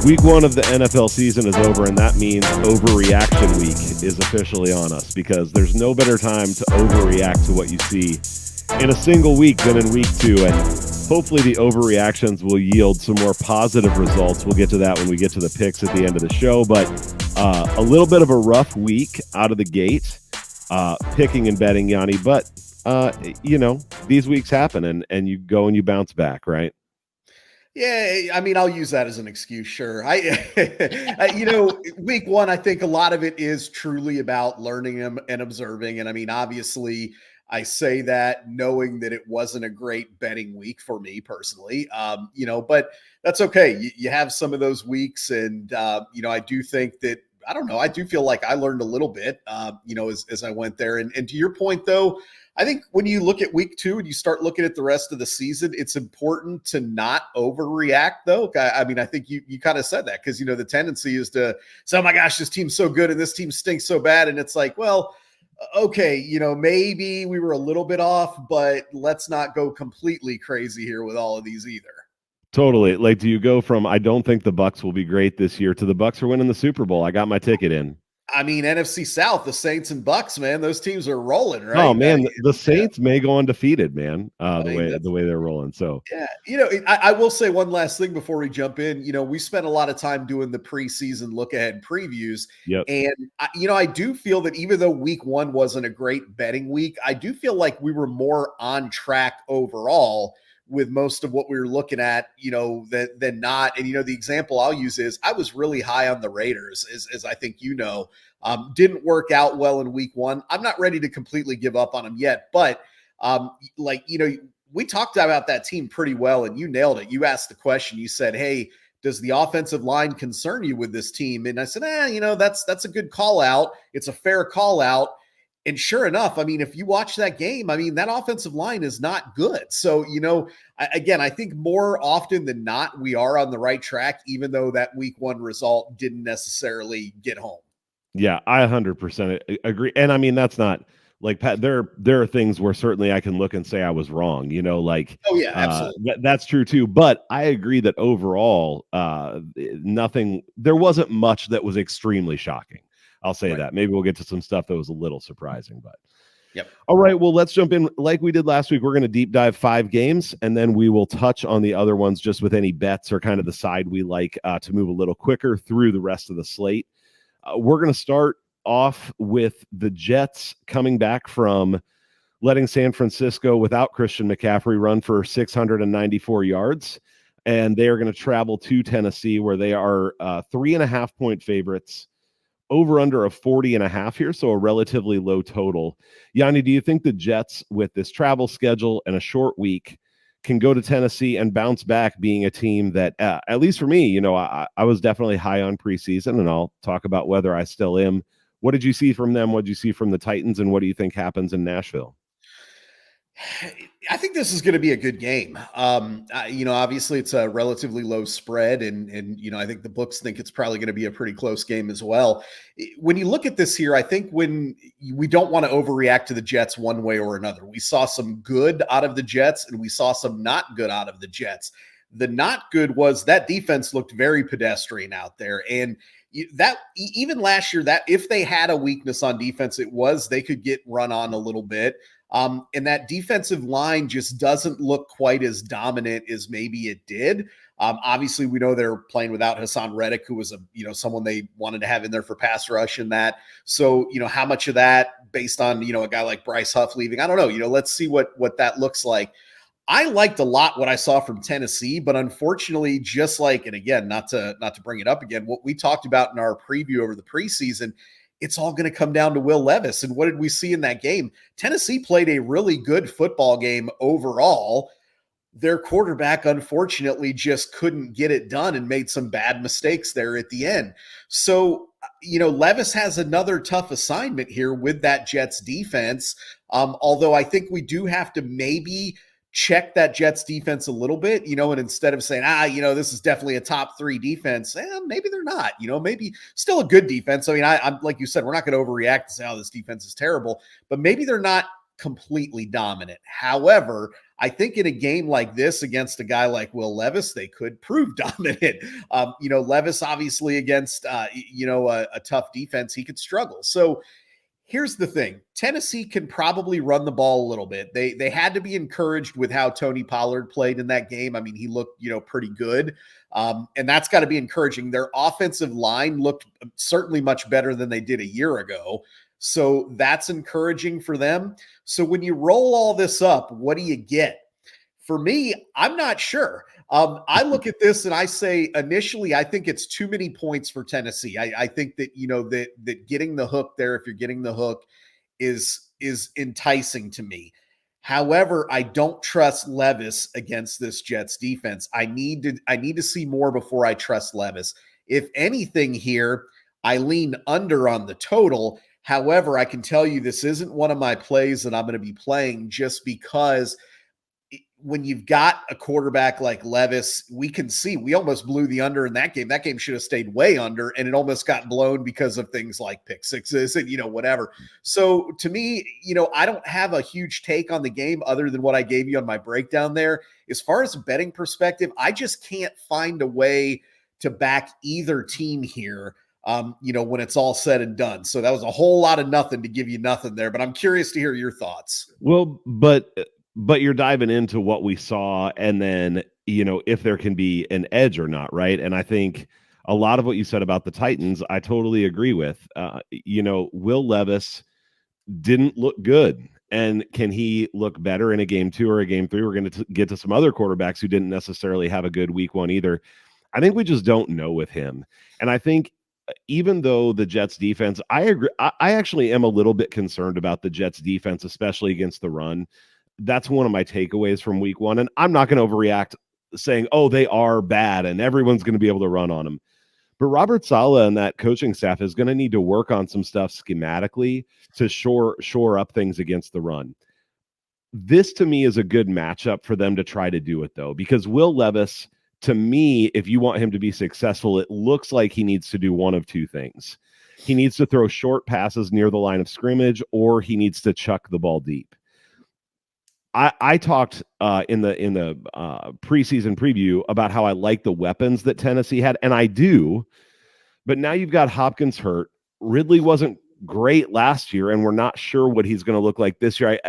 Week one of the NFL season is over, and that means overreaction week is officially on us because there's no better time to overreact to what you see in a single week than in week two. And hopefully the overreactions will yield some more positive results. We'll get to that when we get to the picks at the end of the show. But a little bit of a rough week out of the gate, picking and betting, Yanni. But, these weeks happen and you go and you bounce back, right? Yeah, I mean, I'll use that as an excuse. Sure. Week one, I think a lot of it is truly about learning them and observing. And I mean, obviously, I say that knowing that it wasn't a great betting week for me personally, but that's okay. You have some of those weeks. And, I do think that, I don't know, I do feel like I learned a little bit, as I went there. And to your point, though, I think when you look at week two and you start looking at the rest of the season, it's important to not overreact, though. I mean, I think you kind of said that because, the tendency is to say, oh my gosh, this team's so good and this team stinks so bad. And it's like, well, okay, maybe we were a little bit off, but let's not go completely crazy here with all of these either. Totally. Like, do you go from I don't think the Bucks will be great this year to the Bucks are winning the Super Bowl? I got my ticket in. I mean, NFC South, the Saints and Bucks, man, those teams are rolling, right? Oh man, the Saints may go undefeated, man. The way they're rolling. So yeah, I will say one last thing before we jump in. We spent a lot of time doing the preseason look ahead previews, yep. And I do feel that even though week one wasn't a great betting week, I do feel like we were more on track overall with most of what we were looking at, than not. And, the example I'll use is I was really high on the Raiders, as I think didn't work out well in week one. I'm not ready to completely give up on them yet, but we talked about that team pretty well and you nailed it. You asked the question, you said, hey, does the offensive line concern you with this team? And I said, that's a good call out. It's a fair call out. And sure enough, I mean, if you watch that game, I mean, that offensive line is not good. So, I think more often than not, we are on the right track, even though that week one result didn't necessarily get home. Yeah, I 100% agree. And I mean, that's not like Pat, there are things where certainly I can look and say I was wrong, oh yeah, absolutely. That's true too. But I agree that overall, there wasn't much that was extremely shocking. I'll say that. Maybe we'll get to some stuff that was a little surprising, but yep. All right, well, let's jump in like we did last week. We're going to deep dive 5 games, and then we will touch on the other ones just with any bets or kind of the side we like to move a little quicker through the rest of the slate. We're going to start off with the Jets coming back from letting San Francisco without Christian McCaffrey run for 694 yards, and they are going to travel to Tennessee where they are 3.5-point favorites. Over under a 40.5 here, so a relatively low total. Yanni, do you think the Jets, with this travel schedule and a short week, can go to Tennessee and bounce back, being a team that, at least for me, I was definitely high on preseason, and I'll talk about whether I still am. What did you see from them? What did you see from the Titans, and what do you think happens in Nashville? I think this is going to be a good game. Obviously it's a relatively low spread and I think the books think it's probably going to be a pretty close game as well. When you look at this here, I think when we don't want to overreact to the Jets one way or another. We saw some good out of the Jets and we saw some not good out of the Jets. The not good was that defense looked very pedestrian out there. And that even last year, that if they had a weakness on defense, it was they could get run on a little bit. And that defensive line just doesn't look quite as dominant as maybe it did. Obviously, we know they're playing without Hassan Reddick, who was someone they wanted to have in there for pass rush and that. So, how much of that based on, a guy like Bryce Huff leaving, I don't know. Let's see what that looks like. I liked a lot what I saw from Tennessee, but unfortunately, just like, and again, not to bring it up again, what we talked about in our preview over the preseason, it's all going to come down to Will Levis. And what did we see in that game? Tennessee played a really good football game overall. Their quarterback, unfortunately, just couldn't get it done and made some bad mistakes there at the end. So, Levis has another tough assignment here with that Jets defense. Although I think we do have to maybe check that Jets defense a little bit, and instead of saying, this is definitely a top 3 defense, maybe they're not, maybe still a good defense. I mean, I'm like you said, we're not going to overreact and say, oh, this defense is terrible, but maybe they're not completely dominant. However, I think in a game like this against a guy like Will Levis, they could prove dominant. Levis obviously against a tough defense, he could struggle. So here's the thing. Tennessee can probably run the ball a little bit. They had to be encouraged with how Tony Pollard played in that game. I mean, he looked, pretty good. And that's got to be encouraging. Their offensive line looked certainly much better than they did a year ago. So that's encouraging for them. So when you roll all this up, what do you get? For me, I'm not sure. I look at this and I say initially, I think it's too many points for Tennessee. I think that that getting the hook there, if you're getting the hook, is enticing to me. However, I don't trust Levis against this Jets defense. I need to see more before I trust Levis. If anything here, I lean under on the total. However, I can tell you this isn't one of my plays that I'm going to be playing just because when you've got a quarterback like Levis, we can see we almost blew the under in that game. That game should have stayed way under, and it almost got blown because of things like pick sixes and, whatever. So to me, I don't have a huge take on the game other than what I gave you on my breakdown there. As far as a betting perspective, I just can't find a way to back either team here, when it's all said and done. So that was a whole lot of nothing to give you nothing there, but I'm curious to hear your thoughts. Well, but you're diving into what we saw and then, if there can be an edge or not, right? And I think a lot of what you said about the Titans, I totally agree with. Will Levis didn't look good. And can he look better in a game 2 or a game 3? We're going to get to some other quarterbacks who didn't necessarily have a good week 1 either. I think we just don't know with him. And I think even though the Jets defense, I agree, I actually am a little bit concerned about the Jets defense, especially against the run. That's one of my takeaways from week 1. And I'm not going to overreact saying, oh, they are bad and everyone's going to be able to run on them. But Robert Saleh and that coaching staff is going to need to work on some stuff schematically to shore up things against the run. This to me is a good matchup for them to try to do it, though, because Will Levis, to me, if you want him to be successful, it looks like he needs to do one of two things. He needs to throw short passes near the line of scrimmage, or he needs to chuck the ball deep. I talked in the preseason preview about how I like the weapons that Tennessee had, and I do. But now you've got Hopkins hurt. Ridley wasn't great last year, and we're not sure what he's going to look like this year.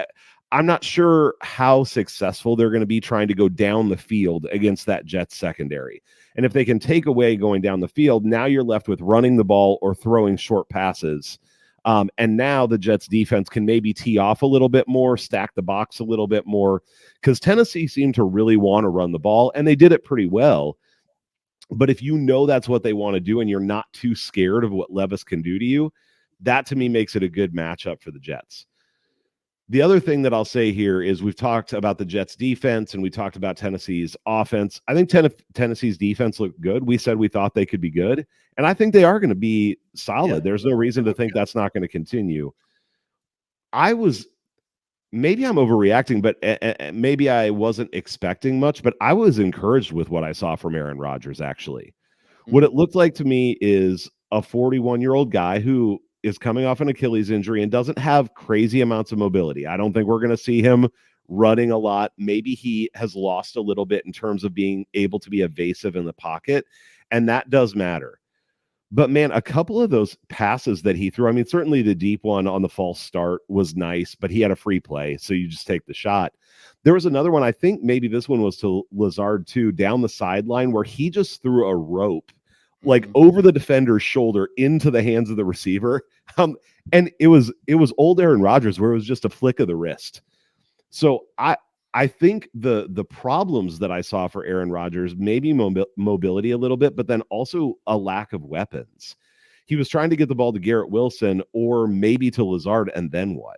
I'm not sure how successful they're going to be trying to go down the field against that Jets secondary. And if they can take away going down the field, now you're left with running the ball or throwing short passes. And now the Jets defense can maybe tee off a little bit more, stack the box a little bit more, because Tennessee seemed to really want to run the ball, and they did it pretty well. But if you know that's what they want to do and you're not too scared of what Levis can do to you, that to me makes it a good matchup for the Jets. The other thing that I'll say here is we've talked about the Jets defense and we talked about Tennessee's offense. I think Tennessee's defense looked good. We said we thought they could be good, and I think they are going to be solid. Yeah. There's no reason to think that's not going to continue. Maybe I'm overreacting, but maybe I wasn't expecting much, but I was encouraged with what I saw from Aaron Rodgers, actually. Mm-hmm. What it looked like to me is a 41-year-old guy who is coming off an Achilles injury and doesn't have crazy amounts of mobility. I don't think we're going to see him running a lot. Maybe he has lost a little bit in terms of being able to be evasive in the pocket, and that does matter. But, man, a couple of those passes that he threw, I mean, certainly the deep one on the false start was nice, but he had a free play, so you just take the shot. There was another one, I think maybe this one was to Lazard too, down the sideline where he just threw a rope like over the defender's shoulder into the hands of the receiver. And it was old Aaron Rodgers where it was just a flick of the wrist. So I think the problems that I saw for Aaron Rodgers, maybe mobility a little bit, but then also a lack of weapons. He was trying to get the ball to Garrett Wilson or maybe to Lazard, and then what?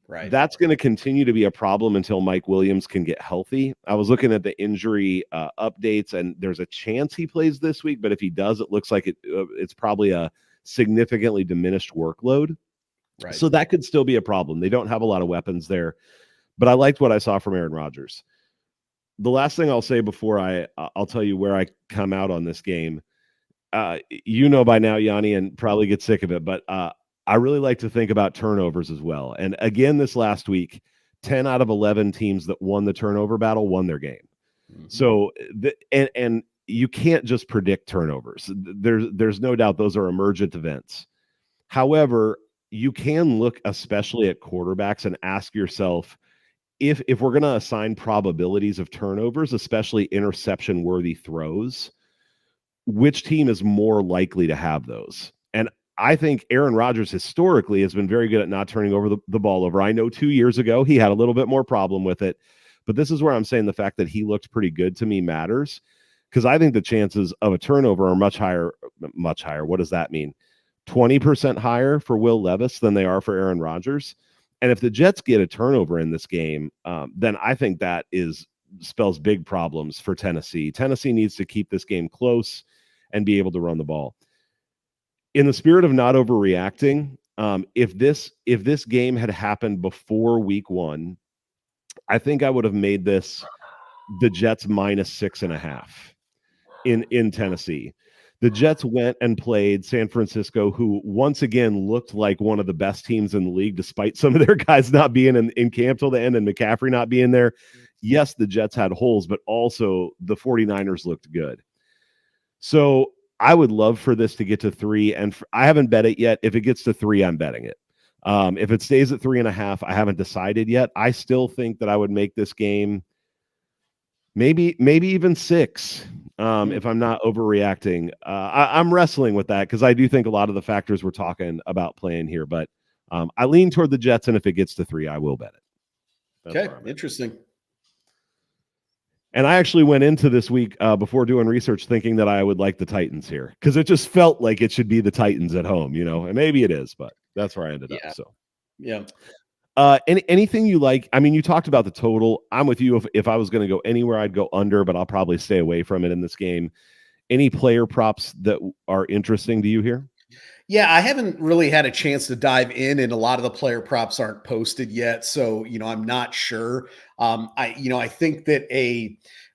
Right. That's going to continue to be a problem until Mike Williams can get healthy. I was looking at the injury updates, and there's a chance he plays this week, but if he does, it looks like it's probably a significantly diminished workload. Right. So that could still be a problem. They don't have a lot of weapons there, but I liked what I saw from Aaron Rodgers. The last thing I'll say before I'll tell you where I come out on this game, by now, Yanni, and probably get sick of it, but I really like to think about turnovers as well. And again, this last week, 10 out of 11 teams that won the turnover battle won their game. Mhm. So, and you can't just predict turnovers. There's no doubt those are emergent events. However, you can look especially at quarterbacks and ask yourself, if we're going to assign probabilities of turnovers, especially interception worthy throws, which team is more likely to have those? And I think Aaron Rodgers historically has been very good at not turning over the ball over. I know 2 years ago he had a little bit more problem with it, but this is where I'm saying the fact that he looked pretty good to me matters, because I think the chances of a turnover are much higher. Much higher. What does that mean? 20% higher for Will Levis than they are for Aaron Rodgers. And if the Jets get a turnover in this game, then I think that spells big problems for Tennessee. Tennessee needs to keep this game close and be able to run the ball. In the spirit of not overreacting, if this game had happened before week 1, I think I would have made this the Jets -6.5 in Tennessee. The Jets went and played San Francisco, who once again looked like one of the best teams in the league, despite some of their guys not being in camp till the end and McCaffrey not being there. Yes, the Jets had holes, but also the 49ers looked good. So I would love for this to get to 3, and I haven't bet it yet. If it gets to 3, I'm betting it. If it stays at 3.5, I haven't decided yet. I still think that I would make this game maybe even 6. If I'm not overreacting. I'm wrestling with that because I do think a lot of the factors we're talking about playing here, but I lean toward the Jets, and if it gets to 3, I will bet it. That's okay, interesting. And I actually went into this week before doing research thinking that I would like the Titans here because it just felt like it should be the Titans at home, and maybe it is, but that's where I ended up. So, yeah. Anything you like? I mean, you talked about the total. I'm with you. If I was going to go anywhere, I'd go under, but I'll probably stay away from it in this game. Any player props that are interesting to you here? Yeah, I haven't really had a chance to dive in, and a lot of the player props aren't posted yet, so I'm not sure. I think that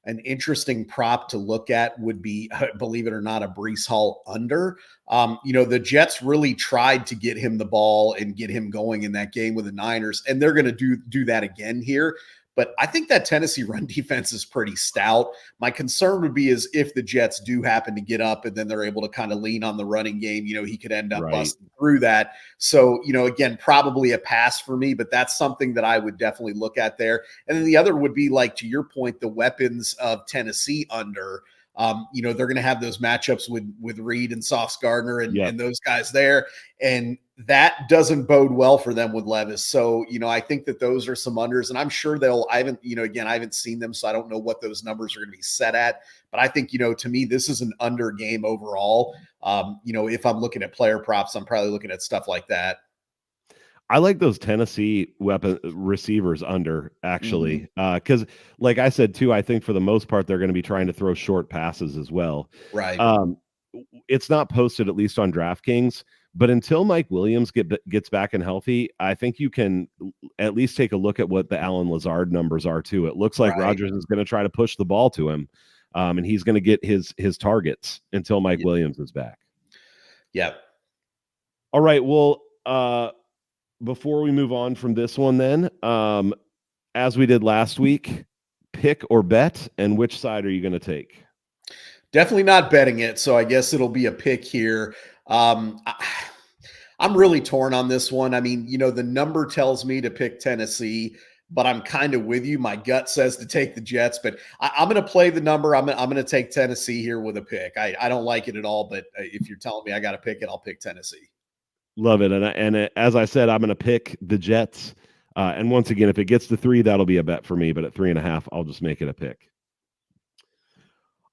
an interesting prop to look at would be, believe it or not, a Breece Hall under. The Jets really tried to get him the ball and get him going in that game with the Niners, and they're going to do that again here. But I think that Tennessee run defense is pretty stout. My concern would be is if the Jets do happen to get up and then they're able to kind of lean on the running game, he could end up busting through that. So, again, probably a pass for me, but that's something that I would definitely look at there. And then the other would be, like, to your point, the weapons of Tennessee under. They're going to have those matchups with Reed and Sauce Gardner and those guys there. And that doesn't bode well for them with Levis. So, I think that those are some unders, and I'm sure I haven't seen them, so I don't know what those numbers are going to be set at. But I think, to me, this is an under game overall. If I'm looking at player props, I'm probably looking at stuff like that. I like those Tennessee weapon receivers under, actually, because like I said, too, I think for the most part, they're going to be trying to throw short passes as well. Right. It's not posted, at least on DraftKings, but until Mike Williams gets back and healthy, I think you can at least take a look at what the Allen Lazard numbers are, too. It looks like Rodgers is going to try to push the ball to him, and he's going to get his targets until Mike Williams is back. Yeah. All right, well, before we move on from this one, then, as we did last week, pick or bet, and which side are you going to take? Definitely not betting it, so I guess it'll be a pick here. I'm really torn on this one. I mean, the number tells me to pick Tennessee, but I'm kind of with you. My gut says to take the Jets, but I'm going to play the number. I'm going to take Tennessee here with a pick. I don't like it at all, but if you're telling me I got to pick it, I'll pick Tennessee. Love it. And as I said, I'm going to pick the Jets. And once again, if it gets to 3, that'll be a bet for me. But at 3.5, I'll just make it a pick.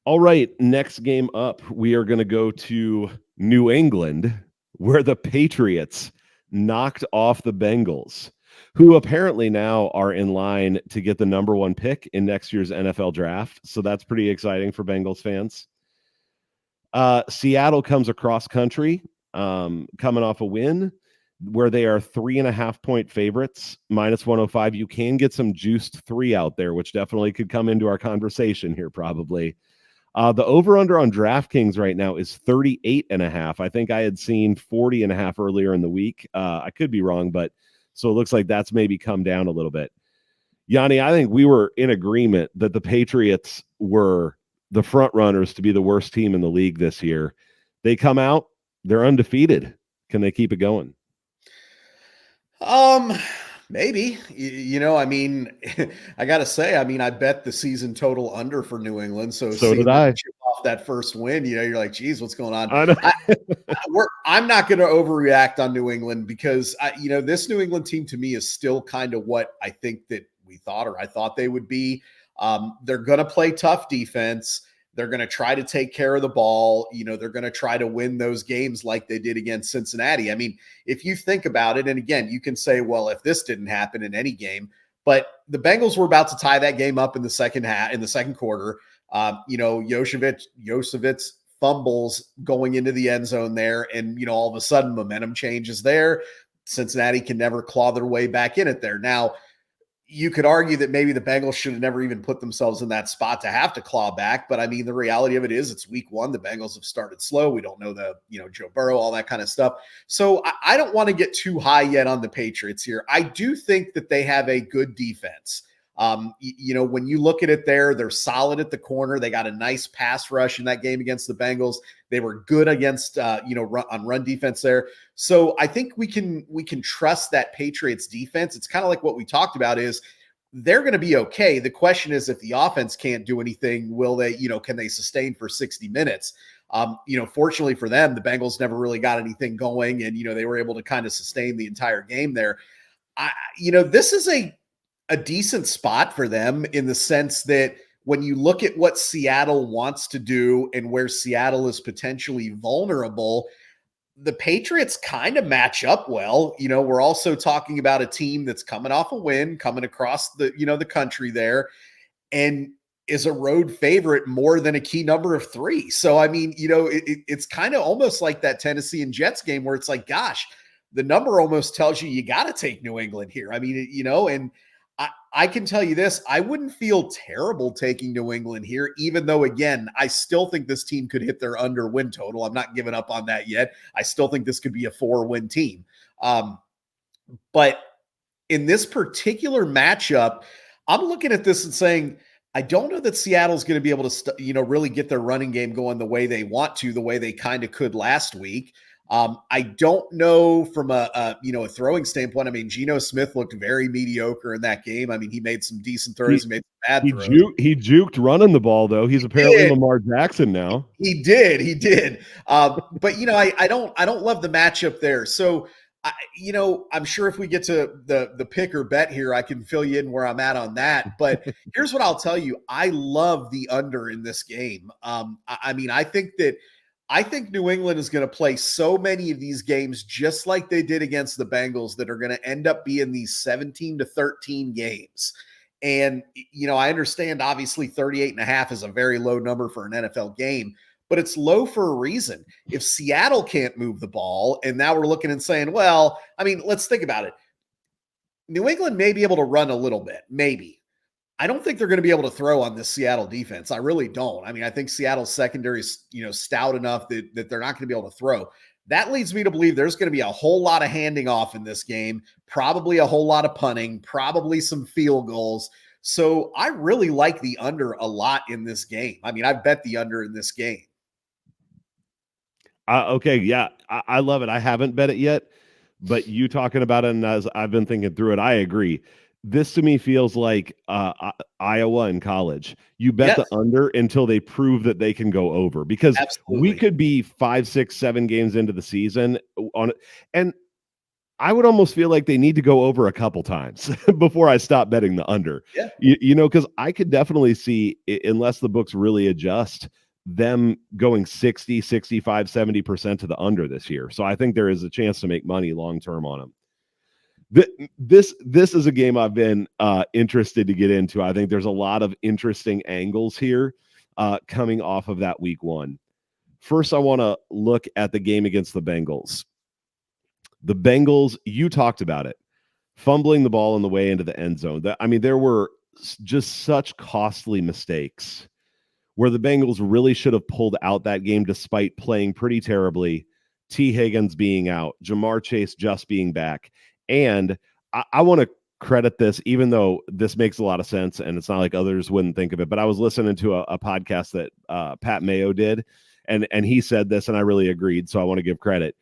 All right. Next game up, we are going to go to New England, where the Patriots knocked off the Bengals, who apparently now are in line to get the number 1 pick in next year's NFL draft. So that's pretty exciting for Bengals fans. Seattle comes across country, coming off a win where they are 3.5-point favorites, -105. You can get some juiced 3 out there, which definitely could come into our conversation here probably. The over-under on DraftKings right now is 38.5. I think I had seen 40.5 earlier in the week. I could be wrong, but so it looks like that's maybe come down a little bit. Yanni, I think we were in agreement that the Patriots were the front runners to be the worst team in the league this year. They come out, they're undefeated. Can they keep it going? Maybe. I mean, I gotta say, I mean, I bet the season total under for New England. So So did seeing them I. chip off that first win, you're like, geez, what's going on? I know. I'm not going to overreact on New England because this New England team to me is still kind of what I think that we thought, or I thought they would be. They're going to play tough defense. They're going to try to take care of the ball. They're going to try to win those games like they did against Cincinnati. I mean, if you think about it, and again, you can say, well, if this didn't happen in any game, but the Bengals were about to tie that game up in the second quarter. Yosevitz fumbles going into the end zone there, and all of a sudden momentum changes there. Cincinnati can never claw their way back in it there. Now, you could argue that maybe the Bengals should have never even put themselves in that spot to have to claw back. But I mean, the reality of it is it's week one. The Bengals have started slow. We don't know Joe Burrow, all that kind of stuff. So I don't want to get too high yet on the Patriots here. I do think that they have a good defense. When you look at it there, they're solid at the corner. They got a nice pass rush in that game against the Bengals. They were good against, on run defense there. So I think we can trust that Patriots defense. It's kind of like what we talked about is they're going to be okay. The question is if the offense can't do anything, will they, can they sustain for 60 minutes? Fortunately for them, the Bengals never really got anything going and, they were able to kind of sustain the entire game there. This is a decent spot for them in the sense that when you look at what Seattle wants to do and where Seattle is potentially vulnerable, the Patriots kind of match up well. We're also talking about a team that's coming off a win, coming across the country there, and is a road favorite more than a key number of 3. So, I mean, it's kind of almost like that Tennessee and Jets game where it's like, gosh, the number almost tells you got to take New England here. I mean, and I can tell you this, I wouldn't feel terrible taking New England here, even though, again, I still think this team could hit their under win total. I'm not giving up on that yet. I still think this could be a 4-win team. But in this particular matchup, I'm looking at this and saying, I don't know that Seattle's going to be able to, really get their running game going the way they want to, the way they kind of could last week. I don't know from a throwing standpoint. I mean, Geno Smith looked very mediocre in that game. I mean, he made some decent throws, he made some bad throws. He juked running the ball though. He's apparently Lamar Jackson now. He did. But I don't love the matchup there. So I'm sure if we get to the pick or bet here, I can fill you in where I'm at on that. But here's what I'll tell you. I love the under in this game. I think New England is going to play so many of these games just like they did against the Bengals that are going to end up being these 17-13 games. And, I understand obviously 38.5 is a very low number for an NFL game, but it's low for a reason. If Seattle can't move the ball, and now we're looking and saying, well, I mean, let's think about it. New England may be able to run a little bit, maybe. I don't think they're going to be able to throw on this Seattle defense. I really don't. I mean, I think Seattle's secondary is, stout enough that they're not going to be able to throw. That leads me to believe there's going to be a whole lot of handing off in this game, probably a whole lot of punting, probably some field goals. So I really like the under a lot in this game. I mean, I bet the under in this game. Okay. Yeah. I love it. I haven't bet it yet, but you talking about it, and as I've been thinking through it, I agree. This to me feels like Iowa in college. You bet the under until they prove that they can go over, because we could be 5, 6, 7 games into the season and I would almost feel like they need to go over a couple times before I stop betting the under. Yeah. Because I could definitely see, unless the books really adjust, them going 60, 65, 70% to the under this year. So I think there is a chance to make money long-term on them. This is a game I've been interested to get into. I think there's a lot of interesting angles here coming off of that week one. First, I want to look at the game against the Bengals. The Bengals, you talked about it, fumbling the ball on the way into the end zone. There were just such costly mistakes where the Bengals really should have pulled out that game despite playing pretty terribly, T. Higgins being out, Jamar Chase just being back. And I want to credit this, even though this makes a lot of sense and it's not like others wouldn't think of it, but I was listening to a podcast that Pat Mayo did, and he said this, and I really agreed, so I want to give credit.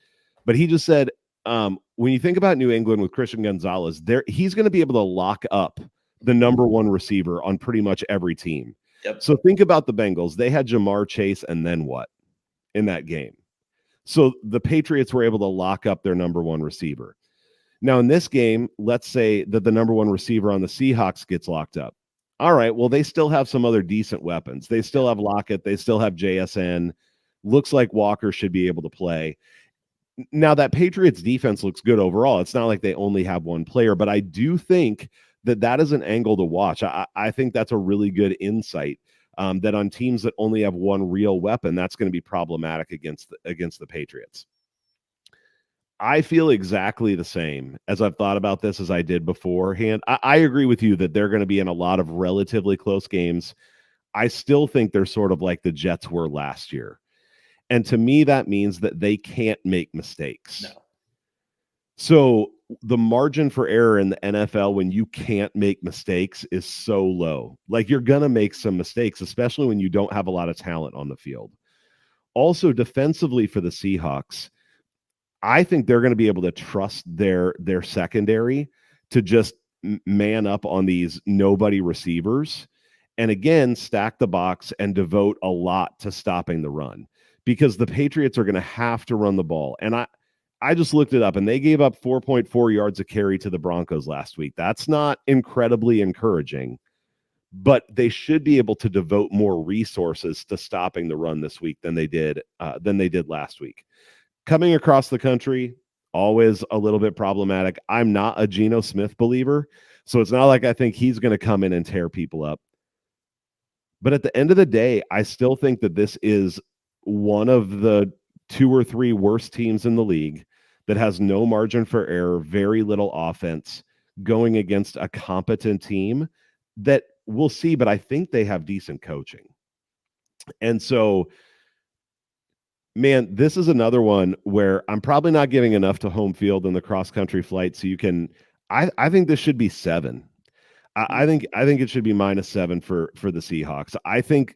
But he just said, when you think about New England with Christian Gonzalez, he's going to be able to lock up the number one receiver on pretty much every team. Yep. So think about the Bengals. They had Jamar Chase, and then what in that game? So the Patriots were able to lock up their number one receiver. Now, in this game, let's say that the number one receiver on the Seahawks gets locked up. All right, well, they still have some other decent weapons. They still have Lockett. They still have JSN. Looks like Walker should be able to play. Now, that Patriots defense looks good overall. It's not like they only have one player, but I do think that is an angle to watch. I think that's a really good insight, that on teams that only have one real weapon, that's going to be problematic against the Patriots. I feel exactly the same as I've thought about this as I did beforehand. I agree with you that they're going to be in a lot of relatively close games. I still think they're sort of like the Jets were last year. And to me, that means that they can't make mistakes. No. So the margin for error in the NFL when you can't make mistakes is so low. Like, you're going to make some mistakes, especially when you don't have a lot of talent on the field. Also, defensively for the Seahawks, I think they're going to be able to trust their secondary to just man up on these nobody receivers, and again, stack the box and devote a lot to stopping the run, because the Patriots are going to have to run the ball. And I just looked it up, and they gave up 4.4 yards a carry to the Broncos last week. That's not incredibly encouraging, but they should be able to devote more resources to stopping the run this week than they did last week. Coming across the country, always a little bit problematic. I'm not a Geno Smith believer, so it's not like I think he's going to come in and tear people up. But at the end of the day, I still think that this is one of the 2 or 3 worst teams in the league that has no margin for error, very little offense, going against a competent team that we'll see, but I think they have decent coaching. And so, man, this is another one where I'm probably not giving enough to home field in the cross-country flight, so you can I think this should be 7. I think it should be -7 for the Seahawks. I think,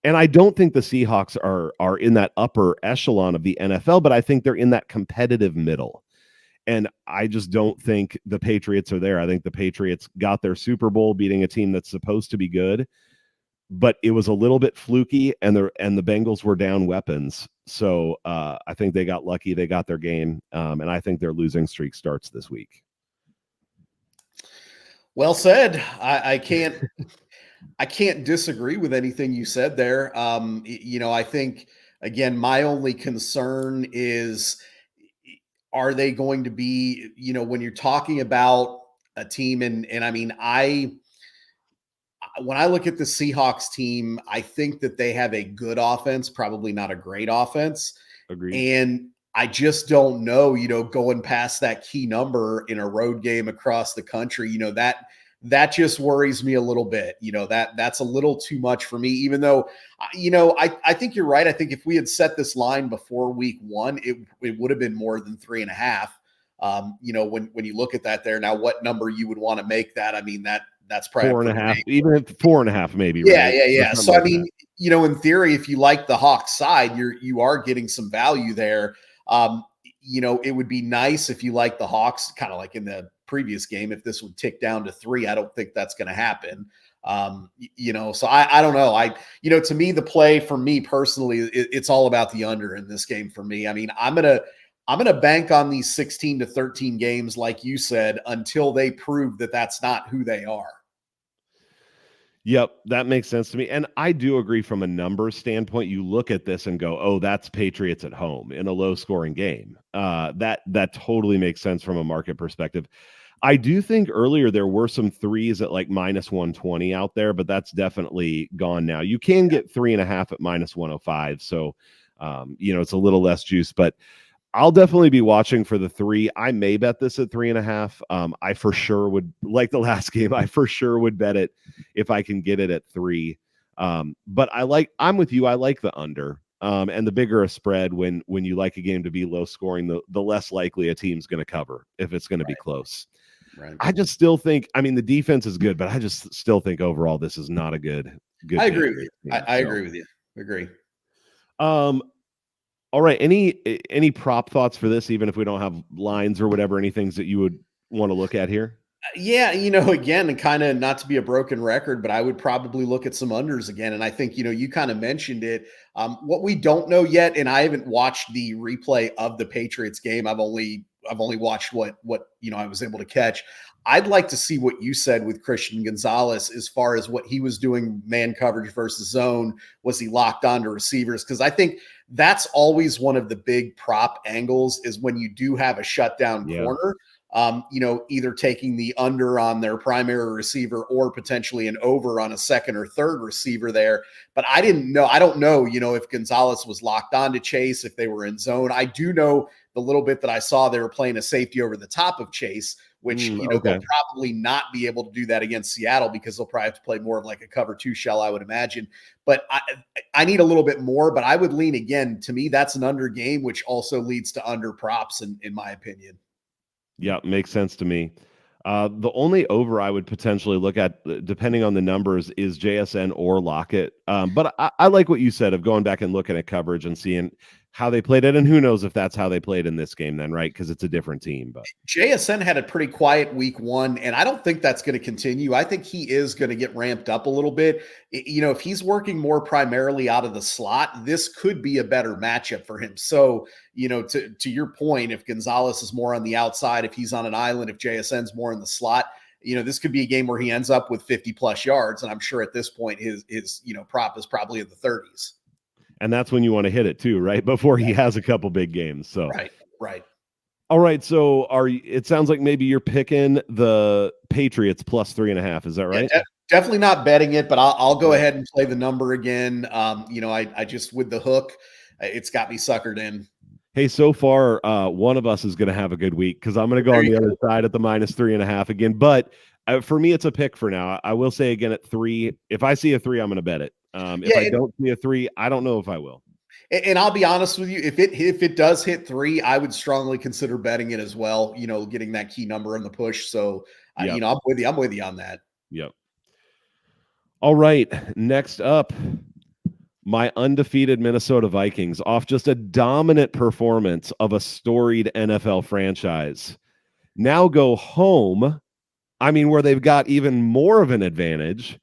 and I don't think the Seahawks are in that upper echelon of the NFL, but I think they're in that competitive middle. And I just don't think the Patriots are there. I think the Patriots got their Super Bowl beating a team that's supposed to be good, but it was a little bit fluky, and the Bengals were down weapons. So I think they got lucky. They got their game, and I think their losing streak starts this week. Well said. I can't disagree with anything you said there. I think, again, my only concern is, are they going to be, when you're talking about a team, and I mean, when I look at the Seahawks team, I think that they have a good offense, probably not a great offense. Agreed. And I just don't know, going past that key number in a road game across the country, that just worries me a little bit. That's a little too much for me, even though, I think you're right. I think if we had set this line before week 1, it would have been more than 3.5. When you look at that there now, what number you would want to make that? I mean, that's probably 4.5, even at 4.5, maybe. Yeah, right? yeah. So like, I mean, in theory, if you like the Hawks side, you are getting some value there. It would be nice if you like the Hawks, kind of like in the previous game, if this would tick down to 3. I don't think that's going to happen. So I don't know. To me, the play for me personally, it's all about the under in this game for me. I mean, I'm going to bank on these 16 to 13 games, like you said, until they prove that that's not who they are. Yep, that makes sense to me. And I do agree from a numbers standpoint. You look at this and go, oh, that's Patriots at home in a low-scoring game. That totally makes sense from a market perspective. I do think earlier there were some threes at like -120 out there, but that's definitely gone now. You can get 3.5 at -105. So, it's a little less juice, but I'll definitely be watching for the 3. I may bet this at 3.5. I for sure would, like the last game, I for sure would bet it if I can get it at 3. But I'm with you. I like the under. And the bigger a spread when you like a game to be low scoring, the less likely a team's going to cover if it's going to be close. Right. I just still think, I mean, the defense is good, but I just still think overall this is not a good I agree with Patriots you. team. I agree with you. Agree. All right. Any prop thoughts for this, even if we don't have lines or whatever, any things that you would want to look at here? Yeah, again, and kind of not to be a broken record, but I would probably look at some unders again. And I think, you kind of mentioned it. What we don't know yet, and I haven't watched the replay of the Patriots game. I've only watched what I was able to catch. I'd like to see what you said with Christian Gonzalez as far as what he was doing man coverage versus zone. Was he locked onto receivers? Because I think that's always one of the big prop angles is when you do have a shutdown corner. Either taking the under on their primary receiver or potentially an over on a second or third receiver there. But I don't know, if Gonzalez was locked on to Chase, if they were in zone. I do know the little bit that I saw they were playing a safety over the top of Chase, which, they'll probably not be able to do that against Seattle because they'll probably have to play more of like a cover 2 shell, I would imagine. But I need a little bit more, but I would lean again. To me, that's an under game, which also leads to under props in my opinion. Yeah, makes sense to me. The only over I would potentially look at, depending on the numbers, is JSN or Lockett. But I like what you said of going back and looking at coverage and seeing how they played it. And who knows if that's how they played in this game then, right? Because it's a different team. But JSN had a pretty quiet week 1, and I don't think that's going to continue. I think he is going to get ramped up a little bit. If he's working more primarily out of the slot, this could be a better matchup for him. So, to your point, if Gonzalez is more on the outside, if he's on an island, if JSN's more in the slot, this could be a game where he ends up with 50 plus yards. And I'm sure at this point, his prop is probably in the 30s. And that's when you want to hit it too, right? Before he has a couple big games. So, right. All right. So it sounds like maybe you're picking the Patriots plus 3.5. Is that right? Yeah, definitely not betting it, but I'll go ahead and play the number again. I just, with the hook, it's got me suckered in. Hey, so far, one of us is going to have a good week because I'm going to go on the other side at the minus 3.5 again. But for me, it's a pick for now. I will say again at 3, if I see a 3, I'm going to bet it. If I don't see a 3, I don't know if I will. And I'll be honest with you, if it does hit 3, I would strongly consider betting it as well. Getting that key number in the push. So, I'm with you. I'm with you on that. Yep. All right. Next up, my undefeated Minnesota Vikings, off just a dominant performance of a storied NFL franchise, now go home. I mean, where they've got even more of an advantage,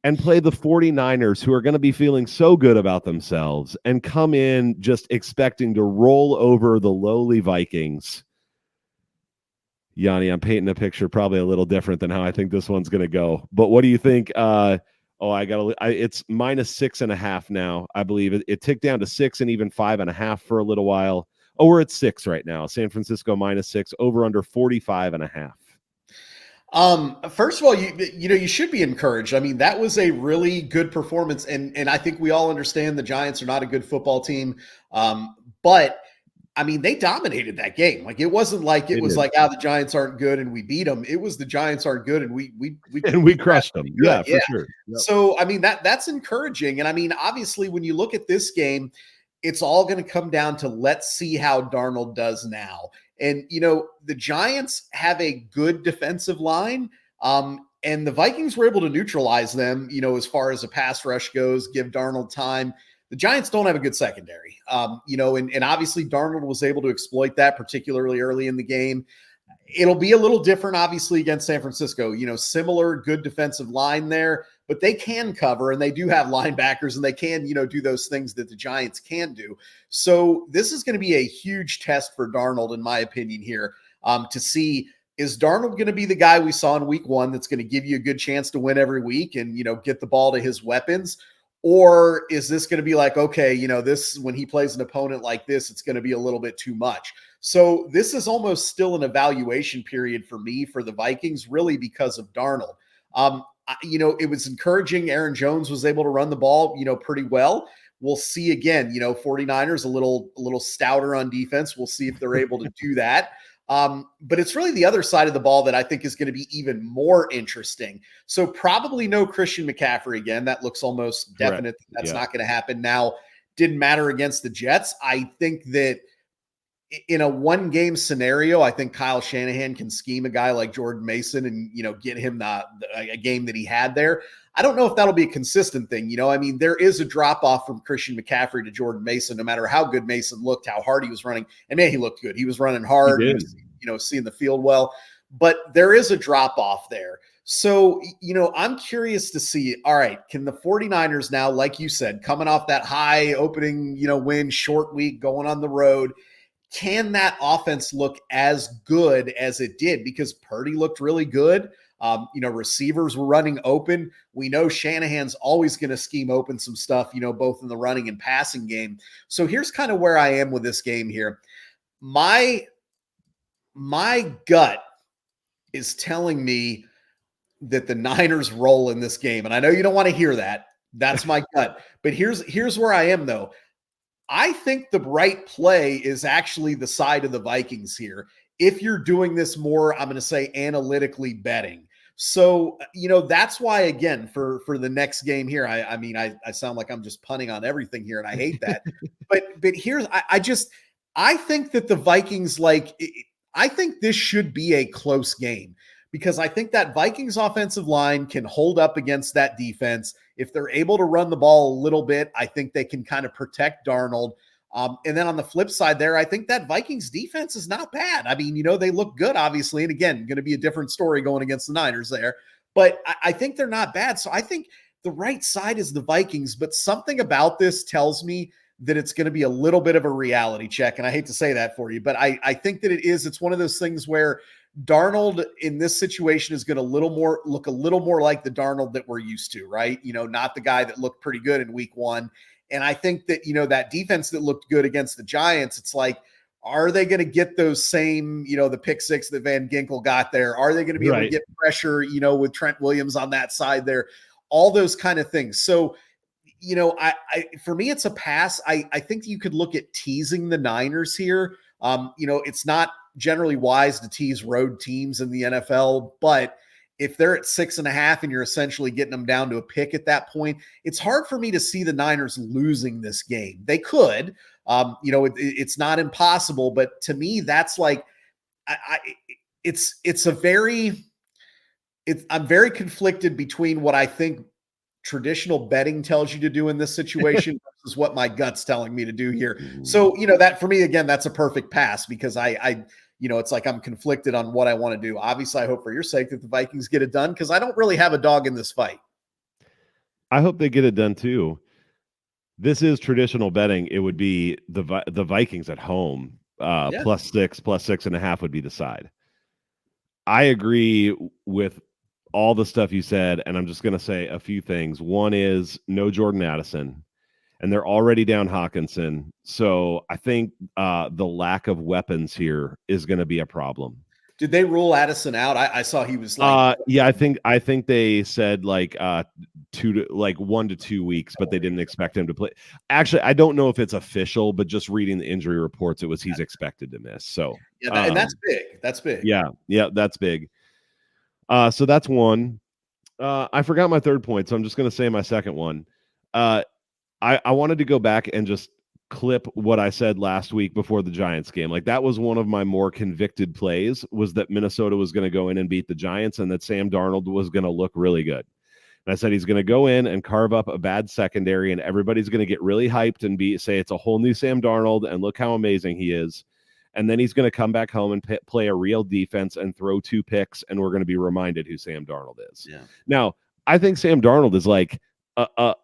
and play the 49ers, who are going to be feeling so good about themselves, and come in just expecting to roll over the lowly Vikings. Yanni, I'm painting a picture probably a little different than how I think this one's going to go. But what do you think? It's minus 6.5 now. I believe it ticked down to 6 and even 5.5 for a little while. Oh, we're at 6 right now. San Francisco minus 6, over under 45.5. First of all, you should be encouraged. I mean, that was a really good performance, and I think we all understand the Giants are not a good football team. But I mean, they dominated that game. Like, it wasn't like the Giants aren't good and we beat them. It was the Giants aren't good and we crushed them. Yeah, for sure. Yep. So, I mean, that's encouraging. And I mean, obviously, when you look at this game, it's all going to come down to let's see how Darnold does now. And, the Giants have a good defensive line. And the Vikings were able to neutralize them, as far as a pass rush goes, give Darnold time. The Giants don't have a good secondary, and obviously Darnold was able to exploit that, particularly early in the game. It'll be a little different, obviously, against San Francisco, similar good defensive line there, but they can cover and they do have linebackers and they can, do those things that the Giants can do. So this is going to be a huge test for Darnold, in my opinion, here, to see, is Darnold going to be the guy we saw in week 1 that's going to give you a good chance to win every week and, get the ball to his weapons? Or is this going to be like, okay, this, when he plays an opponent like this, it's going to be a little bit too much. So this is almost still an evaluation period for me, for the Vikings, really because of Darnold. It was encouraging. Aaron Jones was able to run the ball, pretty well. We'll see again, 49ers a little stouter on defense. We'll see if they're able to do that. But it's really the other side of the ball that I think is going to be even more interesting. So probably no Christian McCaffrey again. That looks almost definite. That's not going to happen. Now, didn't matter against the Jets. I think that in a one game scenario, I think Kyle Shanahan can scheme a guy like Jordan Mason and, get him a game that he had there. I don't know if that'll be a consistent thing. I mean, there is a drop off from Christian McCaffrey to Jordan Mason, no matter how good Mason looked, how hard he was running. And man, he looked good. He was running hard. He was, seeing the field well, but there is a drop off there. So, I'm curious to see, all right, can the 49ers now, like you said, coming off that high opening, win, short week, going on the road, can that offense look as good as it did? Because Purdy looked really good. Receivers were running open. We know Shanahan's always going to scheme open some stuff, both in the running and passing game. So here's kind of where I am with this game here. My gut is telling me that the Niners roll in this game. And I know you don't want to hear that. That's my gut. But here's where I am, though. I think the right play is actually the side of the Vikings here. If you're doing this more, I'm going to say analytically betting. So, that's why, again, for the next game here, I mean, I sound like I'm just punting on everything here, and I hate that. but here's, I think that the Vikings, I think this should be a close game because I think that Vikings offensive line can hold up against that defense. If they're able to run the ball a little bit, I think they can kind of protect Darnold. And then on the flip side there, I think that Vikings defense is not bad. I mean, they look good, obviously. And again, going to be a different story going against the Niners there. But I think they're not bad. So I think the right side is the Vikings. But something about this tells me that it's going to be a little bit of a reality check. And I hate to say that for you, but I think that it is. It's one of those things where Darnold in this situation is going to look a little more like the Darnold that we're used to, right? Not the guy that looked pretty good in week one. And I think that, that defense that looked good against the Giants, it's like, are they going to get those same, the pick six that Van Ginkel got there? Are they going to be able to get pressure, with Trent Williams on that side there? All those kind of things. So, for me, it's a pass. I think you could look at teasing the Niners here. It's not generally wise to tease road teams in the NFL, but if they're at 6.5 and you're essentially getting them down to a pick at that point, it's hard for me to see the Niners losing this game. They could, it's not impossible, but to me, that's like, I'm very conflicted between what I think traditional betting tells you to do in this situation versus what my gut's telling me to do here. So, that for me, again, that's a perfect pass because it's like I'm conflicted on what I want to do. Obviously, I hope for your sake that the Vikings get it done because I don't really have a dog in this fight. I hope they get it done too. This is traditional betting. It would be the Vikings at home, +6, +6.5 would be the side. I agree with all the stuff you said, and I'm just going to say a few things. One is no Jordan Addison, and they're already down Hawkinson. So I think the lack of weapons here is going to be a problem. Did they rule Addison out? I saw he was like, I think they said 1 to 2 weeks, but they didn't expect him to play. Actually, I don't know if it's official, but just reading the injury reports, it was he's expected to miss. So and that's big. That's big. Yeah, that's big. So that's one. I forgot my third point, so I'm just going to say my second one. I wanted to go back and just clip what I said last week before the Giants game. Like that was one of my more convicted plays, was that Minnesota was going to go in and beat the Giants and that Sam Darnold was going to look really good. And I said he's going to go in and carve up a bad secondary and everybody's going to get really hyped and say it's a whole new Sam Darnold and look how amazing he is. And then he's going to come back home and play a real defense and throw 2 picks, and we're going to be reminded who Sam Darnold is. Yeah. Now, I think Sam Darnold is like a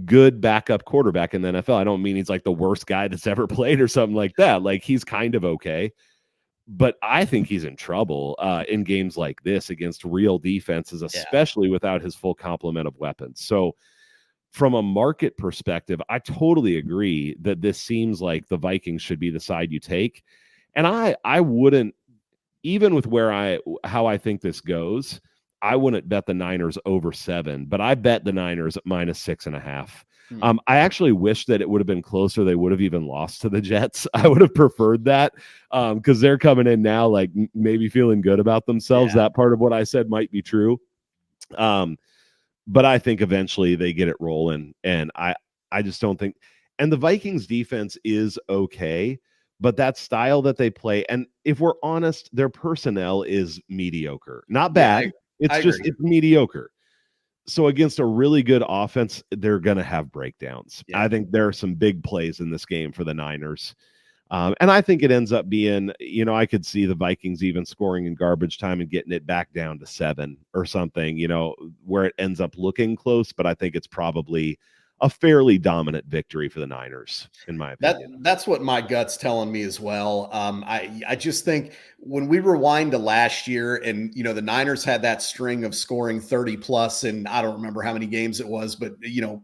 good backup quarterback in the NFL. I don't mean he's like the worst guy that's ever played or something like that. Like he's kind of okay. But I think he's in trouble in games like this against real defenses, especially without his full complement of weapons. So from a market perspective, I totally agree that this seems like the Vikings should be the side you take. And I wouldn't, even with how I think this goes, I wouldn't bet the Niners over 7, but I bet the Niners at -6.5. Hmm. I actually wish that it would have been closer. They would have even lost to the Jets. I would have preferred that because they're coming in now like maybe feeling good about themselves. Yeah. That part of what I said might be true. Um, but I think eventually they get it rolling, and I just don't think. And the Vikings defense is okay, but that style that they play, and if we're honest, their personnel is mediocre. Not Yeah. bad. I It's just agree. it's mediocre. So against a really good offense, they're going to have breakdowns. Yeah. I think there are some big plays in this game for the Niners. And I think it ends up being, I could see the Vikings even scoring in garbage time and getting it back down to 7 or something, where it ends up looking close. But I think it's probably a fairly dominant victory for the Niners, in my opinion. That's what my gut's telling me as well. I just think when we rewind to last year, and the Niners had that string of scoring 30 plus, and I don't remember how many games it was, but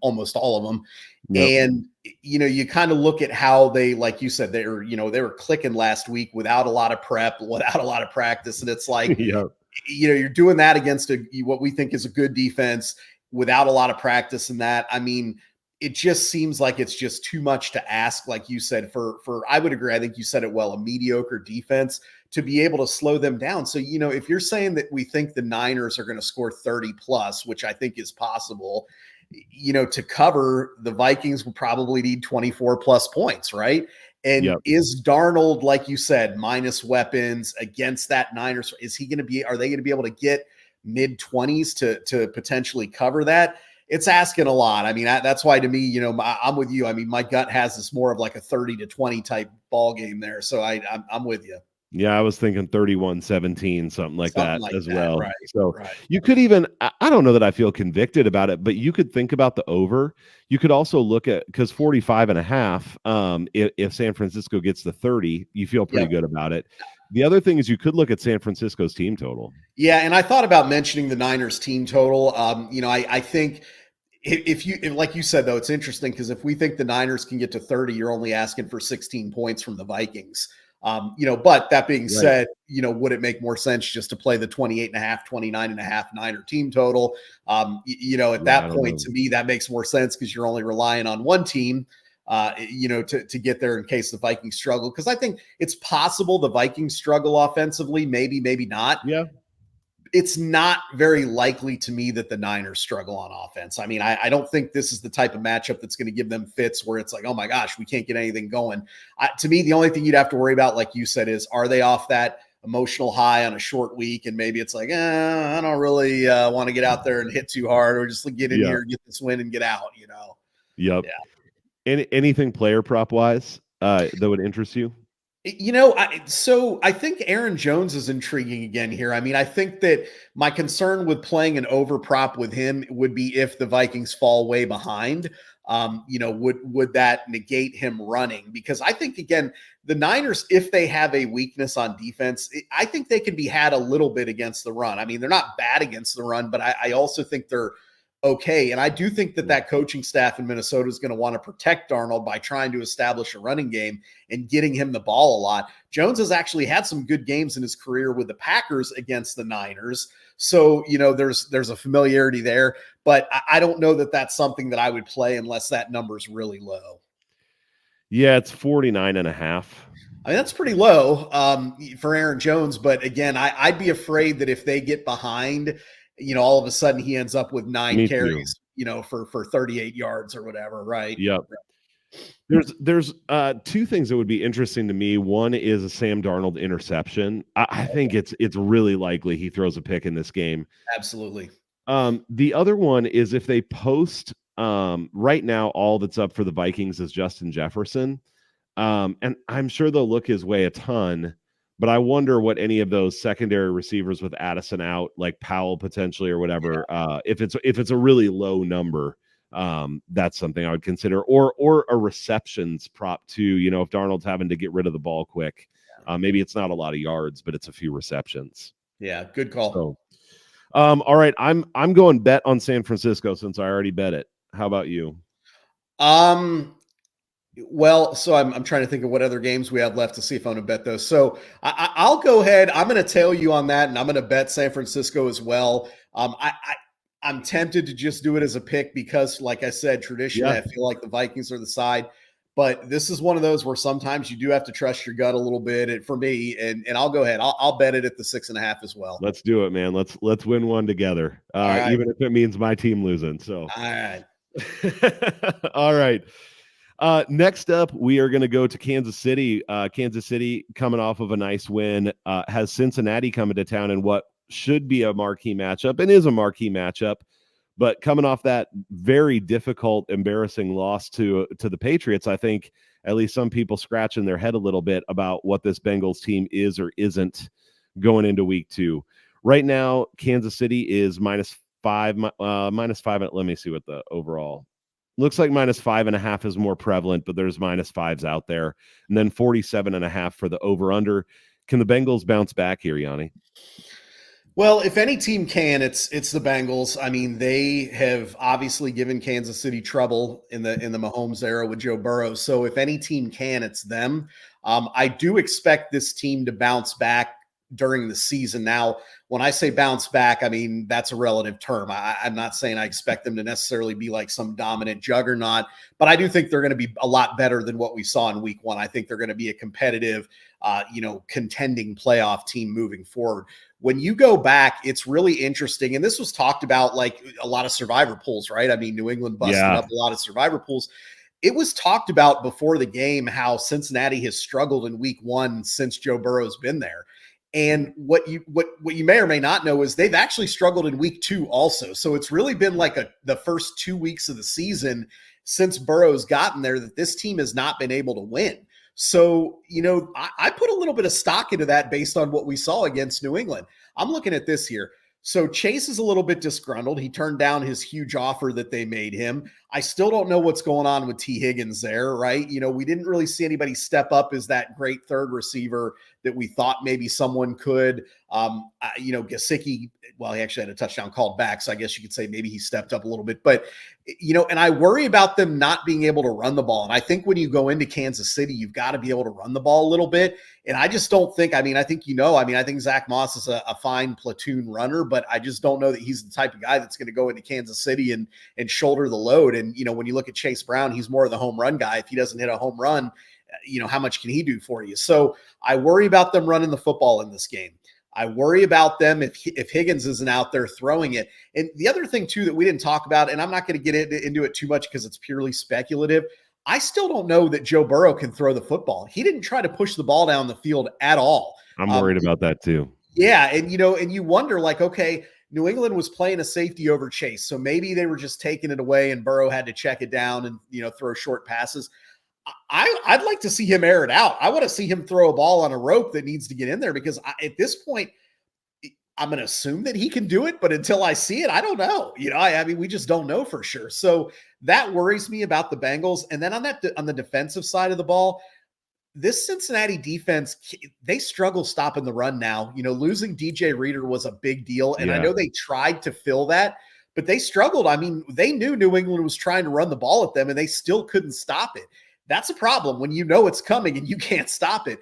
almost all of them. Yep. And you kind of look at how they, like you said, they were clicking last week without a lot of prep, without a lot of practice, and it's like Yep. you're doing that against what we think is a good defense without a lot of practice in that. I mean, it just seems like it's just too much to ask, like you said, for I would agree. I think you said it well, a mediocre defense to be able to slow them down. So, if you're saying that we think the Niners are going to score 30 plus, which I think is possible, to cover, the Vikings would probably need 24 plus points, right? And Yep. is Darnold, like you said, minus weapons against that Niners? Are they going to be able to get mid 20s to potentially cover that? It's asking a lot. I mean, that's why to me, I'm with you. I mean, my gut has this more of like a 30 to 20 type ball game there. So I'm with you. Yeah, I was thinking 31-17, something like Something that like as that. well. Right. So Right. you could even, I don't know that I feel convicted about it, but you could think about the over. You could also look at, because 45.5, if San Francisco gets the 30, you feel pretty Yep. good about it. The other thing is you could look at San Francisco's team total. Yeah. And I thought about mentioning the Niners team total. I think if you, like you said, though, it's interesting because if we think the Niners can get to 30, you're only asking for 16 points from the Vikings. But that being Right. said, would it make more sense just to play the 28.5, 29.5 Niner team total? At Yeah, I that don't point, know. to me, that makes more sense because you're only relying on one team, to get there in case the Vikings struggle. Because I think it's possible the Vikings struggle offensively, maybe not. Yeah. It's not very likely to me that the Niners struggle on offense. I mean, I don't think this is the type of matchup that's going to give them fits where it's like, oh my gosh, we can't get anything going. To me, the only thing you'd have to worry about, like you said, is are they off that emotional high on a short week? And maybe it's like, I don't really want to get out there and hit too hard, or just get in Yeah. here, get this win and get out, Yep. Yeah. Anything player prop wise that would interest you? So I think Aaron Jones is intriguing again here. I mean, I think that my concern with playing an over prop with him would be if the Vikings fall way behind. Would that negate him running? Because I think again, the Niners, if they have a weakness on defense, I think they can be had a little bit against the run. I mean, they're not bad against the run, but I also think they're okay. And I do think that coaching staff in Minnesota is going to want to protect Darnold by trying to establish a running game and getting him the ball a lot. Jones has actually had some good games in his career with the Packers against the Niners. So, there's a familiarity there, but I don't know that that's something that I would play unless that number is really low. Yeah, it's 49.5. I mean, that's pretty low for Aaron Jones. But again, I'd be afraid that if they get behind, all of a sudden he ends up with 9 Me too. carries, for 38 yards or whatever, right? Yep. There's two things that would be interesting to me. One is a Sam Darnold interception. I think it's really likely he throws a pick in this game. Absolutely. The other one is if they post right now, all that's up for the Vikings is Justin Jefferson. And I'm sure they'll look his way a ton, but I wonder what any of those secondary receivers with Addison out, like Powell potentially or whatever, if it's a really low number, that's something I would consider, or a receptions prop too. If Darnold's having to get rid of the ball quick, maybe it's not a lot of yards, but it's a few receptions. Yeah, good call. So, all right, I'm going bet on San Francisco since I already bet it. How about you? Well, so I'm trying to think of what other games we have left to see if I'm going to bet those. So I'll go ahead. I'm going to tail you on that, and I'm going to bet San Francisco as well. I'm tempted to just do it as a pick because, like I said, traditionally, Yeah, I feel like the Vikings are the side. But this is one of those where sometimes you do have to trust your gut a little bit. And for me, and I'll go ahead. I'll bet it at the 6.5 as well. let's do it, man. Let's win one together, All right. even if it means my team losing. So, All right. all right. Next up, we are going to go to Kansas City. Kansas City, coming off of a nice win, has Cincinnati coming to town in what should be a marquee matchup and is a marquee matchup. But coming off that very difficult, embarrassing loss to the Patriots, I think at least some people scratching their head a little bit about what this Bengals team is or isn't going into week 2. Right now, Kansas City is -5, -5. Let me see what the overall looks like. -5.5 is more prevalent, but there's -5s out there. And then 47.5 for the over-under. Can the Bengals bounce back here, Yanni? Well, if any team can, it's the Bengals. I mean, they have obviously given Kansas City trouble in the Mahomes era with Joe Burrow. So if any team can, it's them. I do expect this team to bounce back during the season. Now, when I say bounce back, I mean that's a relative term. I'm not saying I expect them to necessarily be like some dominant juggernaut, but I do think they're going to be a lot better than what we saw in Week 1. I think they're going to be a competitive, contending playoff team moving forward. When you go back, it's really interesting. And this was talked about like a lot of survivor pools, right? I mean, New England busted Yeah. up a lot of survivor pools. It was talked about before the game how Cincinnati has struggled in Week 1 since Joe Burrow's been there. And what you may or may not know is they've actually struggled in Week 2 also. So it's really been like the first 2 weeks of the season since Burrow's gotten there that this team has not been able to win. So, I put a little bit of stock into that based on what we saw against New England. I'm looking at this here. So Chase is a little bit disgruntled. He turned down his huge offer that they made him. I still don't know what's going on with T. Higgins there, right? We didn't really see anybody step up as that great third receiver that we thought maybe someone could. Gesicki, well, he actually had a touchdown called back, so I guess you could say maybe he stepped up a little bit. But, and I worry about them not being able to run the ball. And I think when you go into Kansas City, you've got to be able to run the ball a little bit. And I just don't think, I think Zach Moss is a fine platoon runner, but I just don't know that he's the type of guy that's going to go into Kansas City and shoulder the load. And, when you look at Chase Brown, he's more of the home run guy. If he doesn't hit a home run, how much can he do for you? So I worry about them running the football in this game. I worry about them if Higgins isn't out there throwing it. And the other thing, too, that we didn't talk about, and I'm not going to get into it too much because it's purely speculative, I still don't know that Joe Burrow can throw the football. He didn't try to push the ball down the field at all. I'm worried about that too. Yeah, and you wonder, like, okay, New England was playing a safety over Chase, so maybe they were just taking it away and Burrow had to check it down and throw short passes. I'd like to see him air it out. I want to see him throw a ball on a rope that needs to get in there because at this point, I'm going to assume that he can do it, but until I see it, I don't know. We just don't know for sure. So that worries me about the Bengals. And then on the defensive side of the ball, this Cincinnati defense, they struggle stopping the run now. Losing DJ Reader was a big deal. And I know they tried to fill that, but they struggled. I mean, they knew New England was trying to run the ball at them and they still couldn't stop it. That's a problem when it's coming and you can't stop it.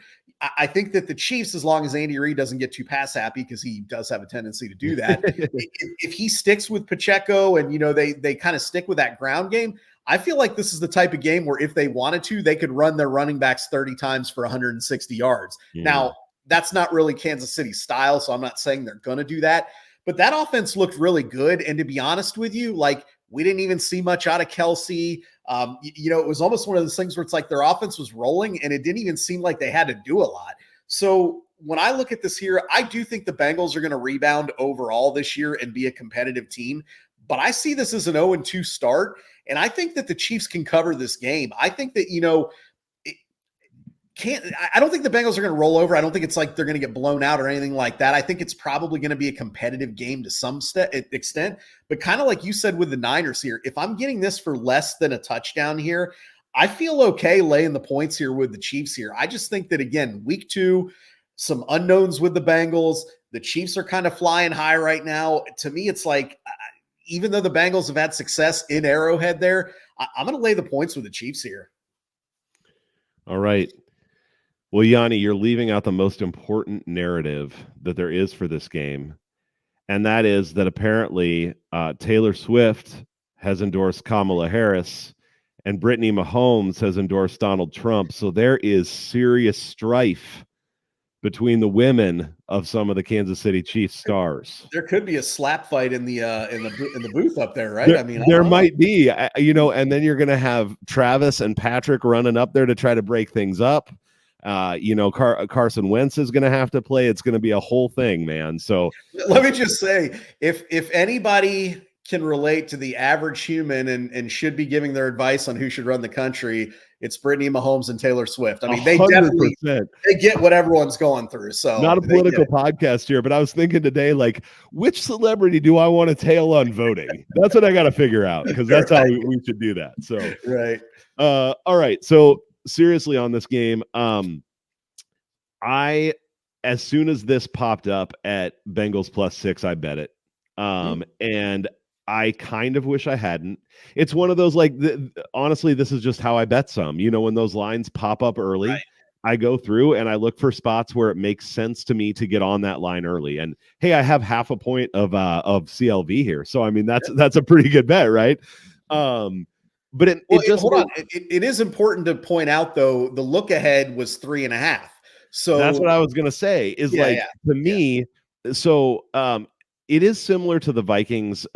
I think that the Chiefs, as long as Andy Reid doesn't get too pass happy, because he does have a tendency to do that, if he sticks with Pacheco and, they kind of stick with that ground game, I feel like this is the type of game where if they wanted to, they could run their running backs 30 times for 160 yards. Yeah. Now, that's not really Kansas City style, so I'm not saying they're going to do that. But that offense looked really good. And to be honest with you, like, we didn't even see much out of Kelsey. It was almost one of those things where it's like their offense was rolling and it didn't even seem like they had to do a lot. So when I look at this here, I do think the Bengals are going to rebound overall this year and be a competitive team. But I see this as an 0-2 start. And I think that the Chiefs can cover this game. I think that, I don't think the Bengals are going to roll over. I don't think it's like they're going to get blown out or anything like that. I think it's probably going to be a competitive game to some extent, but kind of like you said with the Niners here, if I'm getting this for less than a touchdown here, I feel okay laying the points here with the Chiefs here. I just think that, again, Week 2, some unknowns with the Bengals. The Chiefs are kind of flying high right now. To me, it's like, even though the Bengals have had success in Arrowhead there, I'm going to lay the points with the Chiefs here. All right. Well, Yanni, you're leaving out the most important narrative that there is for this game. and that is that apparently Taylor Swift has endorsed Kamala Harris, and Brittany Mahomes has endorsed Donald Trump. So there is serious strife between the women of some of the Kansas City Chiefs stars. There could be a slap fight in the booth up there, right? There, I mean, I there don't know. might be, and then you're going to have Travis and Patrick running up there to try to break things up. Carson Wentz is going to have to play. It's going to be a whole thing, man. So let me just say, if anybody can relate to the average human and should be giving their advice on who should run the country, it's Brittany Mahomes and Taylor Swift. I mean, they 100%. definitely they get what everyone's going through. So not a political podcast here, but I was thinking today, like, which celebrity do I want to tail on voting? That's what I got to figure out, because that's how we should do that. So right. All right. So seriously on this game, as soon as this popped up at Bengals +6, I bet it. And I kind of wish I hadn't. It's one of those, like, honestly, this is just how I bet some. When those lines pop up early, right, I go through and I look for spots where it makes sense to me to get on that line early. And hey, I have half a point of CLV here, so I mean that's a pretty good bet, right? But it just hold on. It is important to point out, though, the look ahead was 3.5. So that's what I was gonna say. Is to me. So it is similar to the Vikings.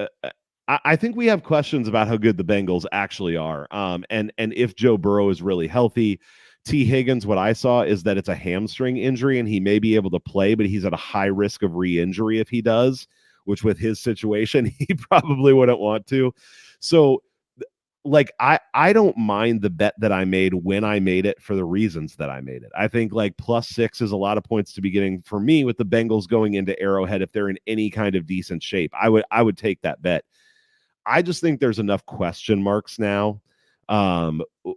I think we have questions about how good the Bengals actually are. And if Joe Burrow is really healthy. T. Higgins, what I saw is that it's a hamstring injury and he may be able to play, but he's at a high risk of re-injury if he does, which with his situation, he probably wouldn't want to. So like I don't mind the bet that I made when I made it for the reasons that I made it. I think like +6 is a lot of points to be getting for me with the Bengals going into Arrowhead. If they're in any kind of decent shape, I would take that bet. I just think there's enough question marks now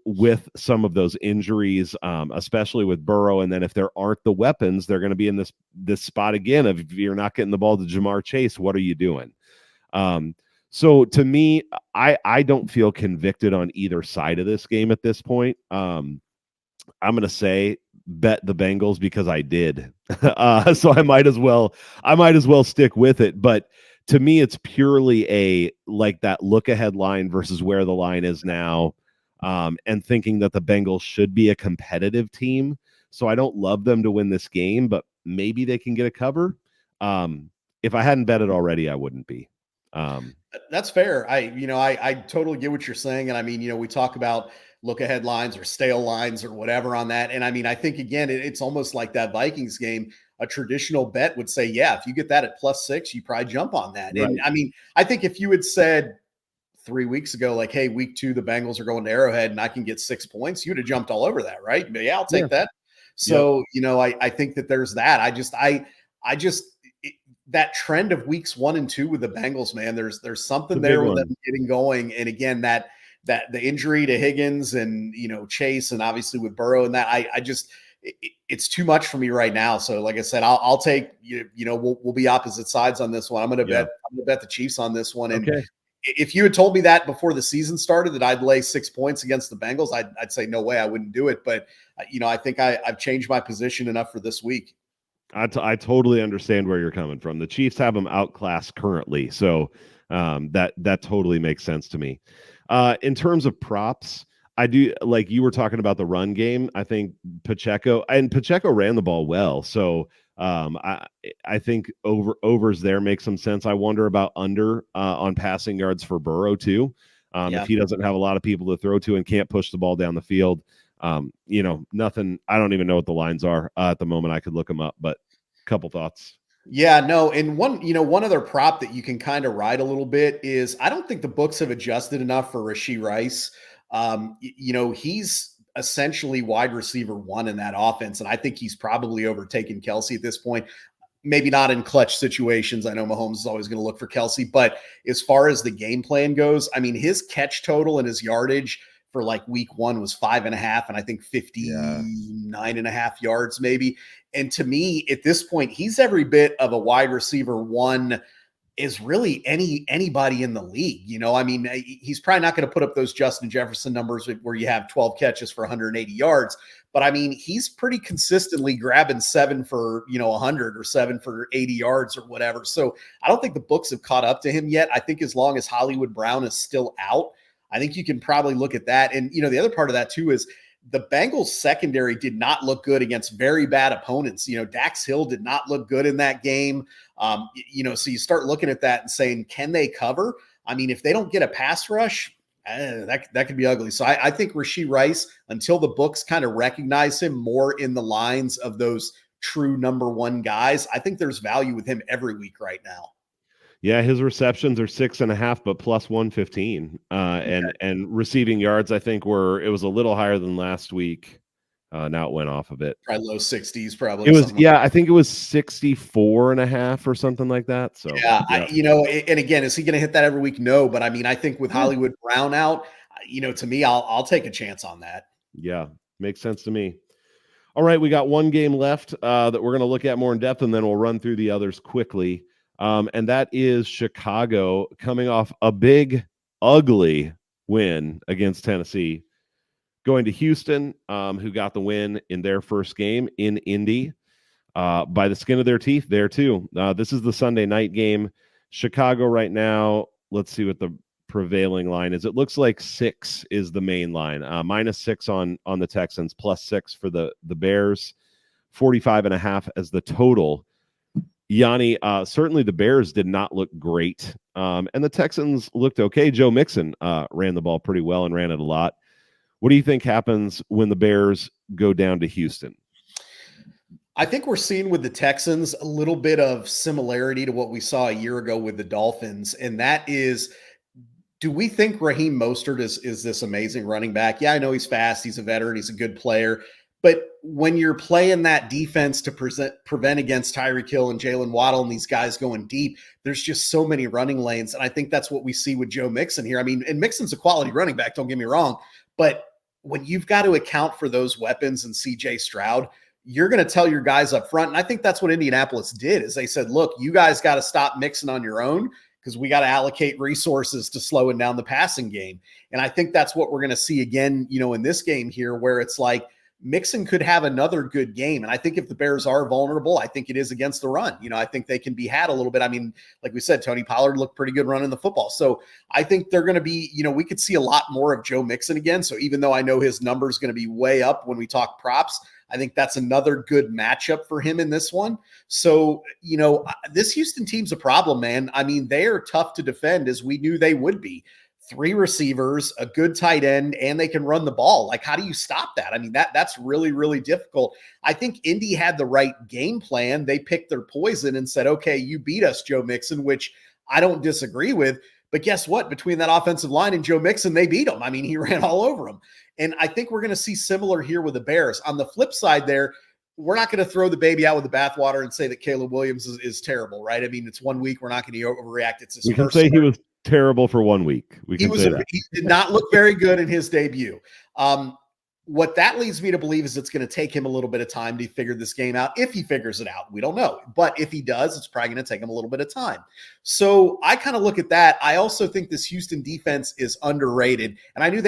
with some of those injuries, especially with Burrow. And then if there aren't the weapons, they're going to be in this spot again of, if you're not getting the ball to Jamar Chase, what are you doing? So to me, I don't feel convicted on either side of this game at this point. I'm going to say bet the Bengals because I did. So I might as well stick with it. But to me, it's purely like that look ahead line versus where the line is now. And thinking that the Bengals should be a competitive team. So I don't love them to win this game, but maybe they can get a cover. If I hadn't bet it already, I wouldn't be. That's fair. I totally get what you're saying. And I mean, we talk about look ahead lines or stale lines or whatever on that. And I mean, I think again, it's almost like that Vikings game. A traditional bet would say, yeah, if you get that at +6, you probably jump on that. Right. And I mean, I think if you had said 3 weeks ago, like, hey, week 2, the Bengals are going to Arrowhead and I can get 6 points, you'd have jumped all over that, right? But yeah, I'll take that. So, I think that there's that. I just that trend of weeks 1 and 2 with the Bengals, man, there's something there with them getting going. And again, that the injury to Higgins and, Chase, and obviously with Burrow and that, I just, it's too much for me right now. So like I said, I'll take, we'll be opposite sides on this one. I'm going to bet the Chiefs on this one. And if you had told me that before the season started, that I'd lay 6 points against the Bengals, I'd say no way, I wouldn't do it. But I think I've changed my position enough for this week. I totally understand where you're coming from. The Chiefs have them outclassed currently, so that totally makes sense to me. In terms of props, I do, like you were talking about the run game. I think Pacheco ran the ball well, so I think overs there make some sense. I wonder about under on passing yards for Burrow too. If he doesn't have a lot of people to throw to and can't push the ball down the field. Nothing. I don't even know what the lines are at the moment. I could look them up, but a couple thoughts. Yeah, no. And one other prop that you can kind of ride a little bit is, I don't think the books have adjusted enough for Rashee Rice. He's essentially wide receiver 1 in that offense. And I think he's probably overtaken Kelce at this point. Maybe not in clutch situations. I know Mahomes is always going to look for Kelce, but as far as the game plan goes, I mean, his catch total and his yardage for like week 1 was 5.5, and I think 59.5 yards maybe. And to me, at this point, he's every bit of a wide receiver 1 is really anybody in the league. I mean, he's probably not going to put up those Justin Jefferson numbers where you have 12 catches for 180 yards. But I mean, he's pretty consistently grabbing 7 for, 100 or 7 for 80 yards or whatever. So I don't think the books have caught up to him yet. I think as long as Hollywood Brown is still out, I think you can probably look at that. And, the other part of that too is the Bengals secondary did not look good against very bad opponents. Dax Hill did not look good in that game. So you start looking at that and saying, can they cover? I mean, if they don't get a pass rush, that could be ugly. So I think Rashee Rice, until the books kind of recognize him more in the lines of those true number one guys, I think there's value with him every week right now. Yeah, his receptions are 6.5, but plus 115. And receiving yards, I think it was a little higher than last week. Now it went off a bit. Probably low 60s, probably. It was, I think it was 64.5 or something like that. So yeah. And again, is he going to hit that every week? No, but I mean, I think with Hollywood Brown out, to me, I'll take a chance on that. Yeah, makes sense to me. All right, we got one game left that we're going to look at more in depth, and then we'll run through the others quickly. And that is Chicago coming off a big, ugly win against Tennessee, going to Houston, who got the win in their first game in Indy by the skin of their teeth there too. This is the Sunday night game. Chicago right now, let's see what the prevailing line is. It looks like 6 is the main line, -6 on the Texans, +6 for the Bears, 45.5 as the total. Yanni, certainly the Bears did not look great, and the Texans looked okay. Joe Mixon ran the ball pretty well and ran it a lot. What do you think happens when the Bears go down to Houston? I think we're seeing with the Texans a little bit of similarity to what we saw a year ago with the Dolphins, and that is, do we think Raheem Mostert is this amazing running back? Yeah, I know he's fast. He's a veteran. He's a good player. But when you're playing that defense to prevent against Tyreek Hill and Jalen Waddle and these guys going deep, there's just so many running lanes. And I think that's what we see with Joe Mixon here. I mean, and Mixon's a quality running back, don't get me wrong. But when you've got to account for those weapons and CJ Stroud, you're going to tell your guys up front. And I think that's what Indianapolis did, is they said, look, you guys got to stop mixing on your own, because we got to allocate resources to slowing down the passing game. And I think that's what we're going to see again, in this game here, where it's like Mixon could have another good game. And I think if the Bears are vulnerable, I think it is against the run. I think they can be had a little bit. I mean, like we said, Tony Pollard looked pretty good running the football. So I think they're going to be, we could see a lot more of Joe Mixon again. So even though I know his number is going to be way up when we talk props, I think that's another good matchup for him in this one. So, this Houston team's a problem, man. I mean, they are tough to defend, as we knew they would be. 3 receivers, a good tight end, and they can run the ball. Like, how do you stop that? I mean, that's really, really difficult. I think Indy had the right game plan. They picked their poison and said, okay, you beat us, Joe Mixon, which I don't disagree with. But guess what? Between that offensive line and Joe Mixon, they beat him. I mean, he ran all over him. And I think we're going to see similar here with the Bears. On the flip side there, we're not going to throw the baby out with the bathwater and say that Caleb Williams is terrible, right? I mean, it's 1 week. We're not going to overreact. It's his we first can say start. He was terrible for 1 week. We can say that. He did not look very good in his debut. What that leads me to believe is it's going to take him a little bit of time to figure this game out. If he figures it out, we don't know. But if he does, it's probably going to take him a little bit of time. So I kind of look at that. I also think this Houston defense is underrated. And I know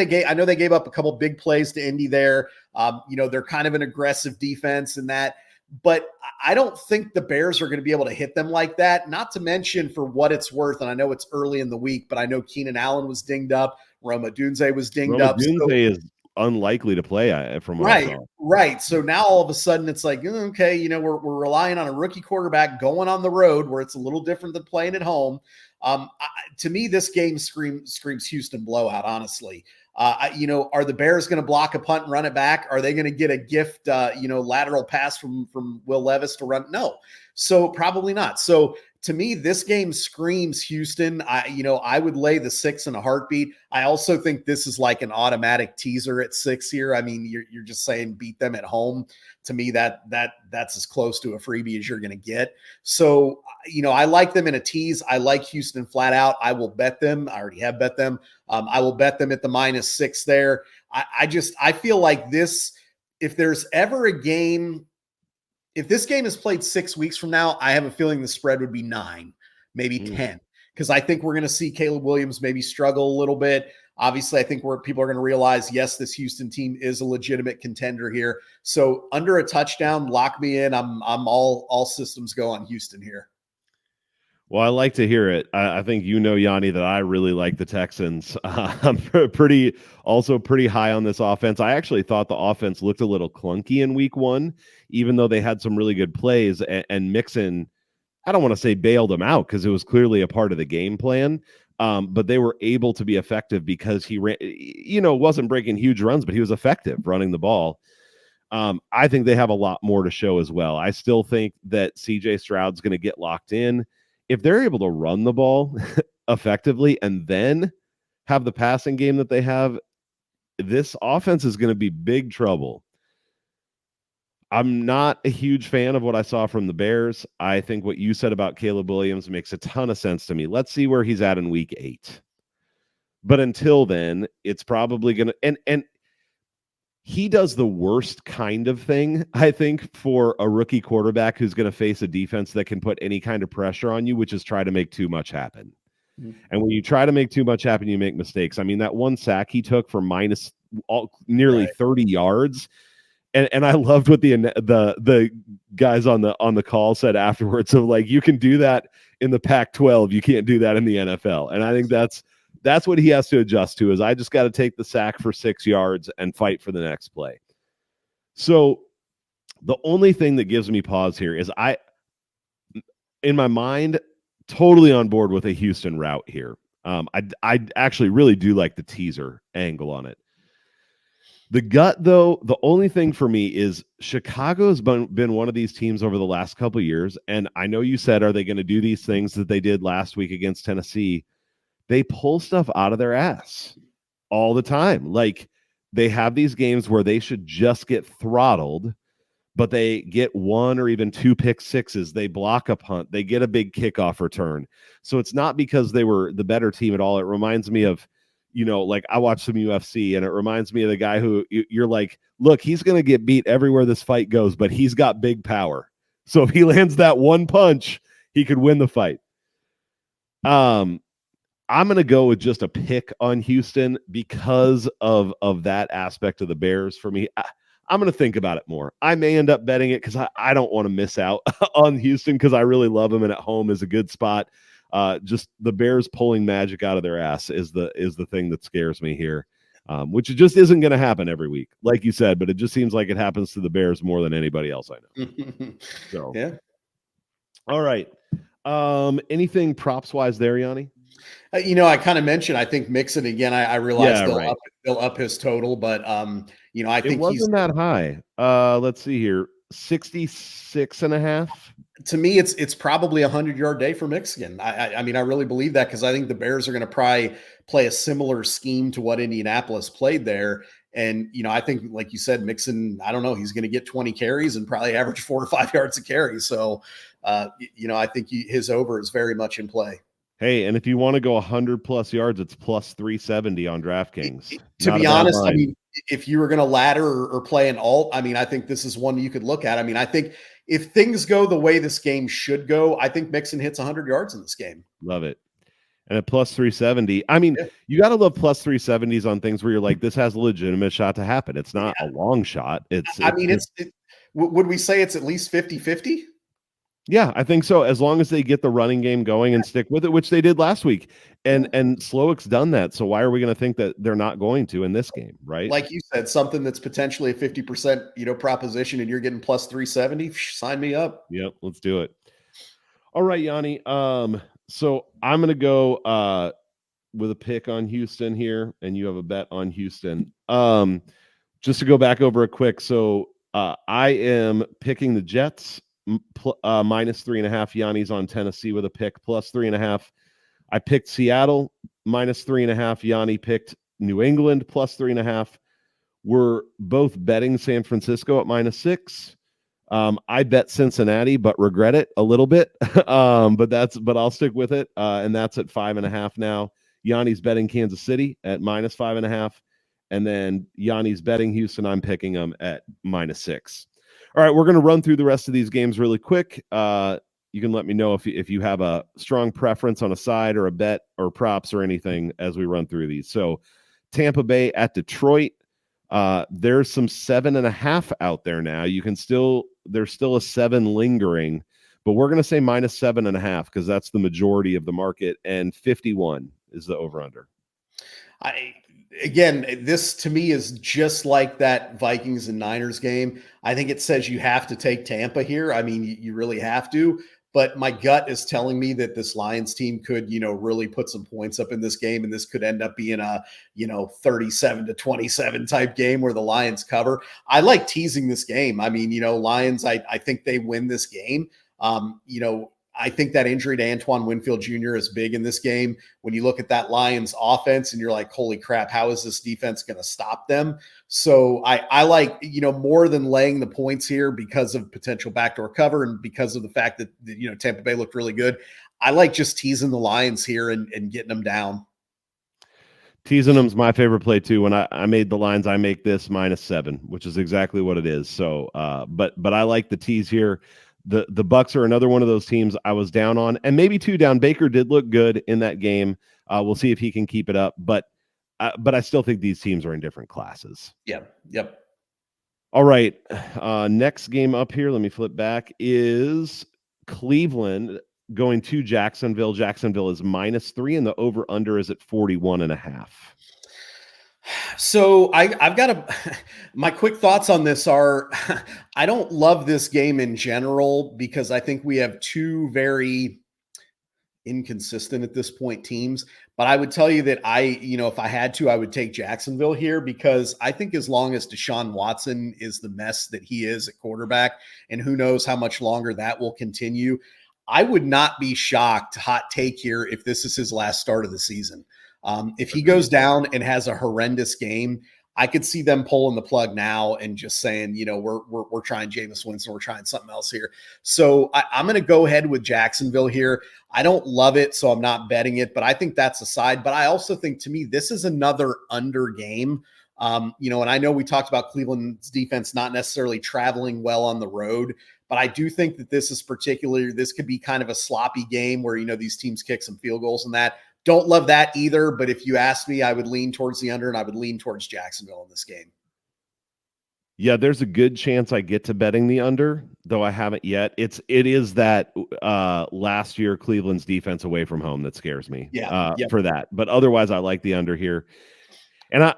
they gave up a couple big plays to Indy there. They're kind of an aggressive defense in that. But I don't think the Bears are going to be able to hit them like that. Not to mention, for what it's worth, and I know it's early in the week, but I know Keenan Allen was dinged up. Roma Dunze was dinged up. Dunze is unlikely to play from what I saw. Right. So now all of a sudden it's like, okay, we're relying on a rookie quarterback going on the road, where it's a little different than playing at home. To me, this game screams Houston blowout, honestly. Are the Bears going to block a punt and run it back? Are they going to get a gift, lateral pass from Will Levis to run? No. So probably not. So to me, this game screams Houston. I would lay the 6 in a heartbeat. I also think this is like an automatic teaser at 6 here. I mean, you're just saying beat them at home. To me, that's as close to a freebie as you're going to get. So, I like them in a tease. I like Houston flat out. I will bet them. I already have bet them. I will bet them at the -6 there. I feel like this, if there's ever a game, if this game is played 6 weeks from now, I have a feeling the spread would be 9, maybe 10. Because I think we're going to see Caleb Williams maybe struggle a little bit. Obviously, I think people are going to realize, yes, this Houston team is a legitimate contender here. So under a touchdown, lock me in. I'm all systems go on Houston here. Well, I like to hear it. I think Yanni, that I really like the Texans. I'm pretty high on this offense. I actually thought the offense looked a little clunky in week 1, even though they had some really good plays. And Mixon, I don't want to say bailed them out because it was clearly a part of the game plan. But they were able to be effective because he ran, wasn't breaking huge runs, but he was effective running the ball. I think they have a lot more to show as well. I still think that CJ Stroud's going to get locked in. If they're able to run the ball effectively and then have the passing game that they have, this offense is going to be big trouble. I'm not a huge fan of what I saw from the Bears. I think what you said about Caleb Williams makes a ton of sense to me. Let's see where he's at in week 8. But until then, it's probably going to, and he does the worst kind of thing, I think, for a rookie quarterback who's going to face a defense that can put any kind of pressure on you, which is try to make too much happen. Mm-hmm. And when you try to make too much happen, you make mistakes. I mean, that one sack he took for nearly 30 yards. And I loved what the guys on the call said afterwards of like, you can do that in the Pac-12. You can't do that in the NFL. And I think that's what he has to adjust to, is I just got to take the sack for 6 yards and fight for the next play. So the only thing that gives me pause here is in my mind, totally on board with a Houston route here. I actually really do like the teaser angle on it. The gut, though, the only thing for me is Chicago's been one of these teams over the last couple of years, and I know you said, are they going to do these things that they did last week against Tennessee? They pull stuff out of their ass all the time. Like, they have these games where they should just get throttled, but they get 1 or even 2 pick sixes. They block a punt. They get a big kickoff return. So it's not because they were the better team at all. It reminds me of, like I watch some UFC, and it reminds me of the guy who you're like, look, he's going to get beat everywhere this fight goes, but he's got big power. So if he lands that one punch, he could win the fight. I'm going to go with just a pick on Houston because of that aspect of the Bears for me. I'm going to think about it more. I may end up betting it because I don't want to miss out on Houston because I really love them, and at home is a good spot. Just the Bears pulling magic out of their ass is the thing that scares me here, which just isn't going to happen every week, like you said, but it just seems like it happens to the Bears more than anybody else I know. So, yeah. All right. Anything props wise there, Yanni? I kind of mentioned, I think Mixon again, I realize they'll up his total, but I think it wasn't that high. Let's see here. 66.5. To me, it's probably a 100-yard day for Mixon. I mean, I really believe that because I think the Bears are going to probably play a similar scheme to what Indianapolis played there. And, I think, like you said, Mixon, I don't know, he's going to get 20 carries and probably average 4 to 5 yards a carry. So, I think his over is very much in play. Hey, and if you want to go 100+ yards, it's plus 370 on DraftKings. To be honest, I mean, if you were going to ladder or play an alt, I mean, I think this is one you could look at. I mean, I think if things go the way this game should go, I think Mixon hits 100 yards in this game. Love it. And at plus 370, I mean, you got to love plus 370s on things where you're like, this has a legitimate shot to happen. It's not a long shot. Would we say it's at least 50-50? Yeah, I think so. As long as they get the running game going and stick with it, which they did last week. And Slowick's done that. So why are we going to think that they're not going to in this game, right? Like you said, something that's potentially a 50%, proposition, and you're getting plus 370. Sign me up. Yep, let's do it. All right, Yanni. So I'm going to go with a pick on Houston here, and you have a bet on Houston. Just to go back over it quick. So I am picking the Jets. Minus 3.5. Yanni's on Tennessee with a pick plus 3.5. I picked Seattle minus 3.5. Yanni picked New England plus 3.5. We're both betting San Francisco at -6. I bet Cincinnati, but regret it a little bit. But I'll stick with it. And that's at 5.5 now. Yanni's betting Kansas City at -5.5. And then Yanni's betting Houston. I'm picking them at -6. All right, we're going to run through the rest of these games really quick. You can let me know if you have a strong preference on a side or a bet or props or anything as we run through these. So Tampa Bay at Detroit. There's some 7.5 out there now. There's still a 7 lingering, but we're going to say minus 7.5 because that's the majority of the market, and 51 is the over under. Again, this to me is just like that Vikings and Niners game. I think it says you have to take Tampa here. I mean, you really have to. But my gut is telling me that this Lions team could, really put some points up in this game, and this could end up being a, 37-27 type game where the Lions cover. I like teasing this game. I mean, Lions, I think they win this game. I think that injury to Antoine Winfield Jr. is big in this game. When you look at that Lions offense and you're like, holy crap, how is this defense going to stop them? So I like, more than laying the points here because of potential backdoor cover and because of the fact that, Tampa Bay looked really good. I like just teasing the Lions here and getting them down. Teasing them's my favorite play too. When I made the lines, I make this minus 7, which is exactly what it is. So, but I like the tease here. The Bucks are another one of those teams I was down on, and maybe 2 down. Baker did look good in that game. We'll see if he can keep it up, but I still think these teams are in different classes. Yep. All right. Next game up here, let me flip back, is Cleveland going to Jacksonville. Jacksonville is -3, and the over-under is at 41.5. So I've got my quick thoughts on this are, I don't love this game in general because I think we have 2 very inconsistent at this point teams. But I would tell you that if I had to, I would take Jacksonville here because I think as long as Deshaun Watson is the mess that he is at quarterback, and who knows how much longer that will continue, I would not be shocked, hot take here, if this is his last start of the season. If he goes down and has a horrendous game, I could see them pulling the plug now and just saying, we're trying Jameis Winston, we're trying something else here. So I'm going to go ahead with Jacksonville here. I don't love it, so I'm not betting it, but I think that's a side. But I also think, to me, this is another under game. And I know we talked about Cleveland's defense not necessarily traveling well on the road, but I do think that this could be kind of a sloppy game where, these teams kick some field goals and that. Don't love that either, but if you ask me, I would lean towards the under, and I would lean towards Jacksonville in this game. Yeah, there's a good chance I get to betting the under, though I haven't yet. It is that last year Cleveland's defense away from home that scares me. For that. But otherwise, I like the under here. And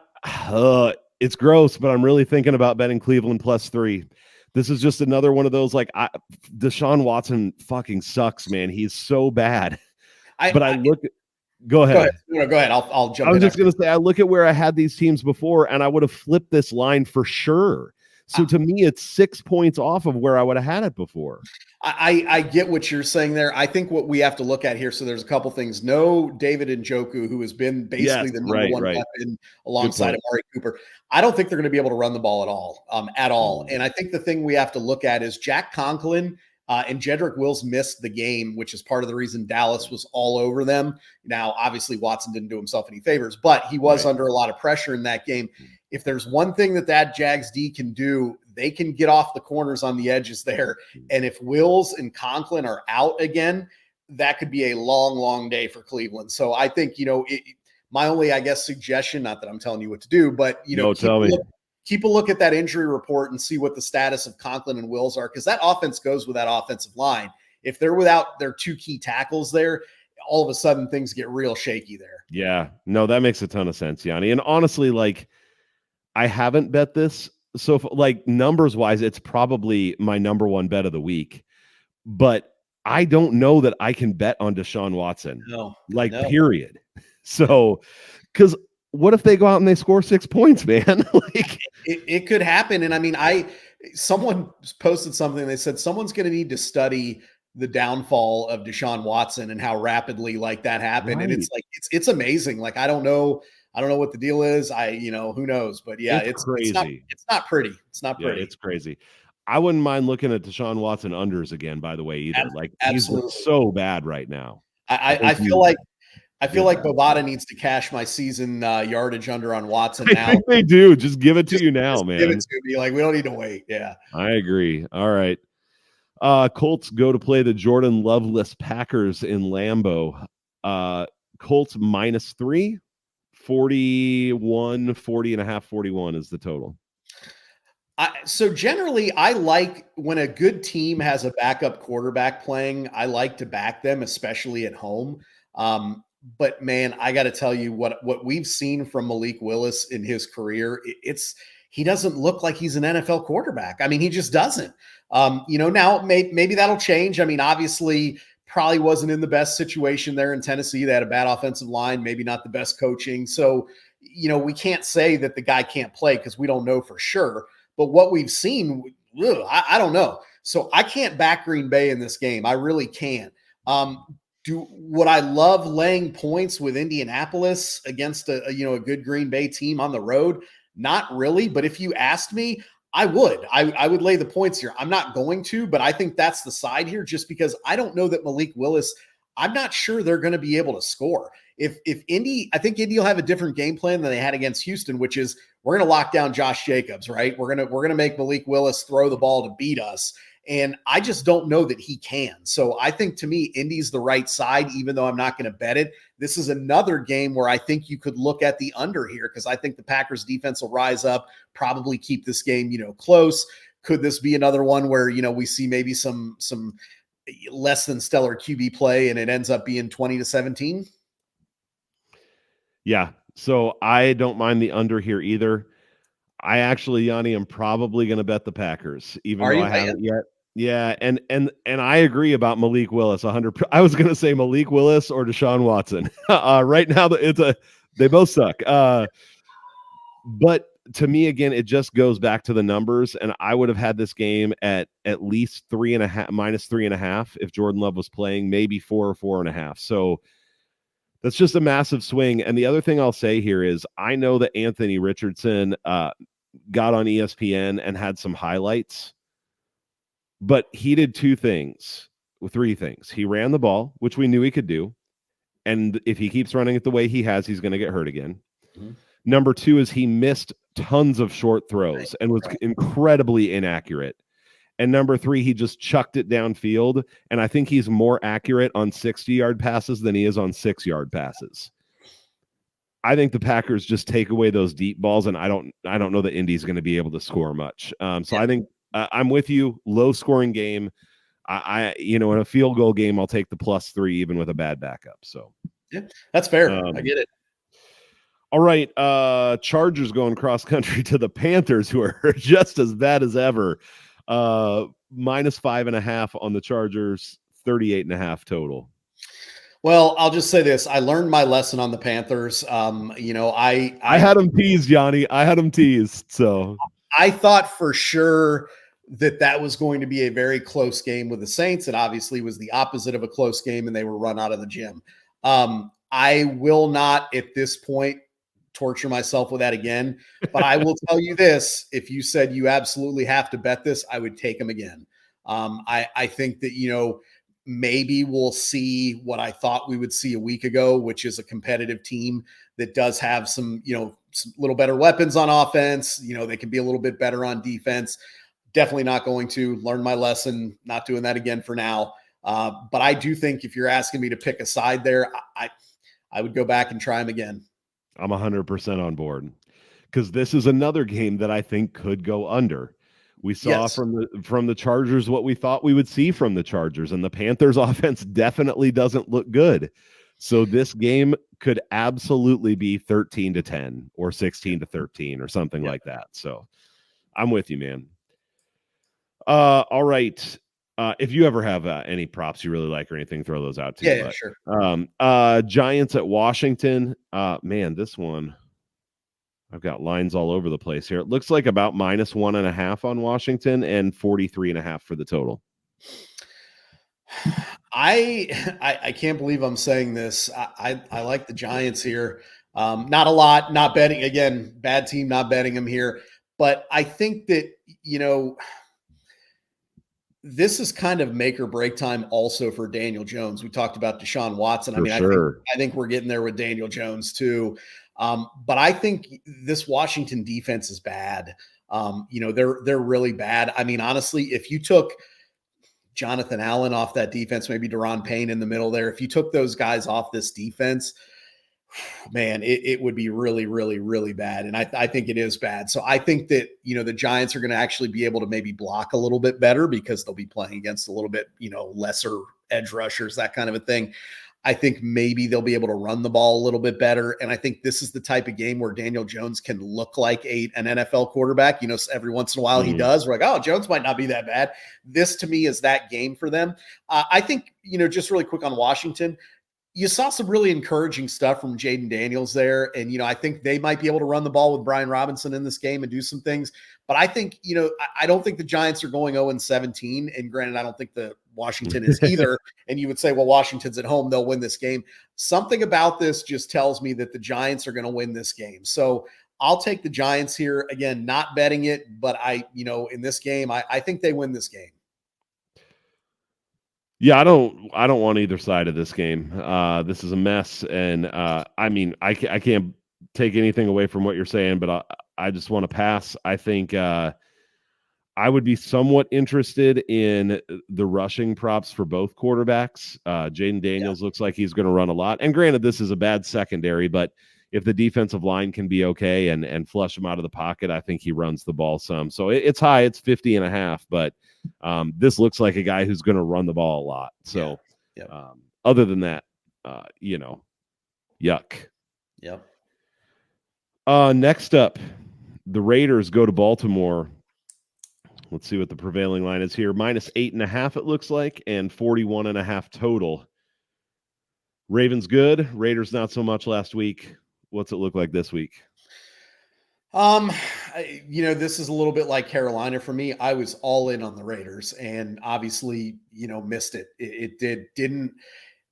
it's gross, but I'm really thinking about betting Cleveland +3. This is just another one of those, Deshaun Watson fucking sucks, man. He's so bad. Go ahead. No, go ahead. I'll jump in. I was just going to say, I look at where I had these teams before, and I would have flipped this line for sure. So to me, it's 6 points off of where I would have had it before. I get what you're saying there. I think what we have to look at here, so there's a couple things. No David Njoku, who has been basically the number one weapon alongside Amari Cooper. I don't think they're going to be able to run the ball at all. And I think the thing we have to look at is Jack Conklin and Jedrick Wills missed the game, which is part of the reason Dallas was all over them. Now, obviously, Watson didn't do himself any favors, but he was under a lot of pressure in that game. If there's one thing that Jags D can do, they can get off the corners on the edges there. And if Wills and Conklin are out again, that could be a long, long day for Cleveland. So I think, my only, suggestion, not that I'm telling you what to do, but, keep a look at that injury report and see what the status of Conklin and Wills are, because that offense goes with that offensive line. If they're without their 2 key tackles there, all of a sudden things get real shaky there. Yeah, no, that makes a ton of sense, Yanni. And honestly, I haven't bet this. So numbers wise, it's probably my number 1 bet of the week, but I don't know that I can bet on Deshaun Watson. No. Period. So, because what if they go out and they score 6 points, man? It could happen. And I mean, someone posted something. They said someone's going to need to study the downfall of Deshaun Watson and how rapidly that happened. Right. And it's amazing. I don't know what the deal is. Who knows? But yeah, it's crazy. It's not pretty. It's not pretty. Yeah, it's crazy. I wouldn't mind looking at Deshaun Watson unders again, by the way, either. He's so bad right now. I feel like Bovada needs to cash my season yardage under on Watson now. I think they do. Just give it to you now, man. Give it to me. We don't need to wait. Yeah. I agree. All right. Colts go to play the Jordan Loveless Packers in Lambeau. Colts -3, 41, 40.5, 41 is the total. So generally, I like when a good team has a backup quarterback playing. I like to back them, especially at home. But man, I got to tell you what we've seen from Malik Willis in his career. It's he doesn't look like he's an NFL quarterback. I mean, he just doesn't. Now maybe that'll change. I mean, obviously, probably wasn't in the best situation there in Tennessee. They had a bad offensive line, maybe not the best coaching. So, we can't say that the guy can't play because we don't know for sure. But what we've seen, I don't know. So I can't back Green Bay in this game. I really can't. Would I love laying points with Indianapolis against a good Green Bay team on the road? Not really. But if you asked me, I would. I would lay the points here. I'm not going to, but I think that's the side here just because I don't know that Malik Willis, I'm not sure they're going to be able to score. If I think Indy will have a different game plan than they had against Houston, which is we're going to lock down Josh Jacobs, right? We're going to make Malik Willis throw the ball to beat us. And I just don't know that he can. So I think to me, Indy's the right side, even though I'm not going to bet it. This is another game where I think you could look at the under here because I think the Packers defense will rise up, probably keep this game, close. Could this be another one where, we see maybe some less than stellar QB play and it ends up being 20-17? Yeah. So I don't mind the under here either. I actually, Yanni, I'm probably going to bet the Packers, even though I haven't yet. Yeah, and I agree about Malik Willis 100. I was going to say Malik Willis or Deshaun Watson. Right now, they both suck. But to me, again, it just goes back to the numbers, and I would have had this game at least -3.5 if Jordan Love was playing, maybe 4 or 4.5. So that's just a massive swing. And the other thing I'll say here is I know that Anthony Richardson got on ESPN and had some highlights, but he did three things. He ran the ball, which we knew he could do. And if he keeps running it the way he has, he's going to get hurt again. Mm-hmm. Number 2 is he missed tons of short throws and was incredibly inaccurate. And number 3, he just chucked it downfield. And I think he's more accurate on 60-yard passes than he is on 6-yard passes. I think the Packers just take away those deep balls, and I don't know that Indy's going to be able to score much. I think I'm with you. Low scoring game. In a field goal game, I'll take the +3 even with a bad backup. So yeah, that's fair. I get it. All right, Chargers going cross country to the Panthers, who are just as bad as ever. -5.5 on the Chargers, 38.5 total. Well, I'll just say this. I learned my lesson on the Panthers. I had them teased, Yanni. I had them teased. So I thought for sure that was going to be a very close game with the Saints. It obviously was the opposite of a close game, and they were run out of the gym. I will not at this point torture myself with that again, but I will tell you this. If you said you absolutely have to bet this, I would take them again. I think that, maybe we'll see what I thought we would see a week ago, which is a competitive team that does have some little better weapons on offense. They can be a little bit better on defense. Definitely not going to learn my lesson, not doing that again for now. But I do think if you're asking me to pick a side there, I would go back and try them again. I'm 100% on board because this is another game that I think could go under. We saw from the Chargers what we thought we would see from the Chargers, and the Panthers offense definitely doesn't look good. So this game could absolutely be 13-10 or 16-13 or something like that. So I'm with you, man. All right. If you ever have any props you really like or anything, throw those out too. Yeah, sure. Giants at Washington. Man, this one, I've got lines all over the place here. It looks like about -1.5 on Washington and 43.5 for the total. I can't believe I'm saying this. I like the Giants here. Not a lot, not betting. Again, bad team, not betting them here. But I think that, this is kind of make or break time also for Daniel Jones. We talked about Deshaun Watson. I think we're getting there with Daniel Jones too. But I think this Washington defense is bad. They're really bad. I mean, honestly, if you took Jonathan Allen off that defense, maybe Deron Payne in the middle there. If you took those guys off this defense, man, it would be really, really, really bad. And I think it is bad. So I think that, the Giants are going to actually be able to maybe block a little bit better because they'll be playing against a little bit, lesser edge rushers, that kind of a thing. I think maybe they'll be able to run the ball a little bit better. And I think this is the type of game where Daniel Jones can look like an NFL quarterback. Every once in a while he does. We're like, oh, Jones might not be that bad. This to me is that game for them. I think, just really quick on Washington, you saw some really encouraging stuff from Jaden Daniels there. And, I think they might be able to run the ball with Brian Robinson in this game and do some things. But I think, I don't think the Giants are going 0-17. And granted, I don't think the Washington is either. And you would say, well, Washington's at home, they'll win this game. Something about this just tells me that the Giants are going to win this game. So I'll take the Giants here. Again, not betting it, but in this game, I think they win this game. Yeah, I don't want either side of this game. This is a mess, and I can't take anything away from what you're saying, but I just want to pass. I think I would be somewhat interested in the rushing props for both quarterbacks. Jaden Daniels looks like he's going to run a lot, and granted, this is a bad secondary, but if the defensive line can be okay and flush him out of the pocket, I think he runs the ball some. So it's high, it's 50.5, but this looks like a guy who's going to run the ball a lot. So other than that, yuck. Yep. Next up, the Raiders go to Baltimore. Let's see what the prevailing line is here. -8.5, it looks like, and 41.5 total. Ravens good. Raiders not so much last week. What's it look like this week? This is a little bit like Carolina for me. I was all in on the Raiders and obviously, missed it.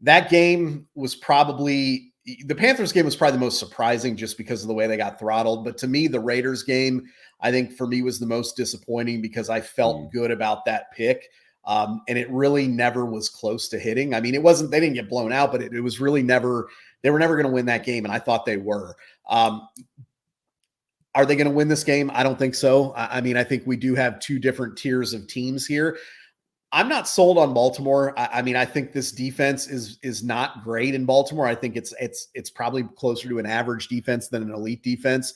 That game was probably the Panthers game was probably the most surprising just because of the way they got throttled. But to me, the Raiders game, I think for me was the most disappointing because I felt good about that pick. And it really never was close to hitting. I mean, they didn't get blown out, but it was really they were never going to win that game. And I thought they were. Are they going to win this game? I don't think so. I I think we do have two different tiers of teams here. I'm not sold on Baltimore. I think this defense is not great in Baltimore. I think it's probably closer to an average defense than an elite defense.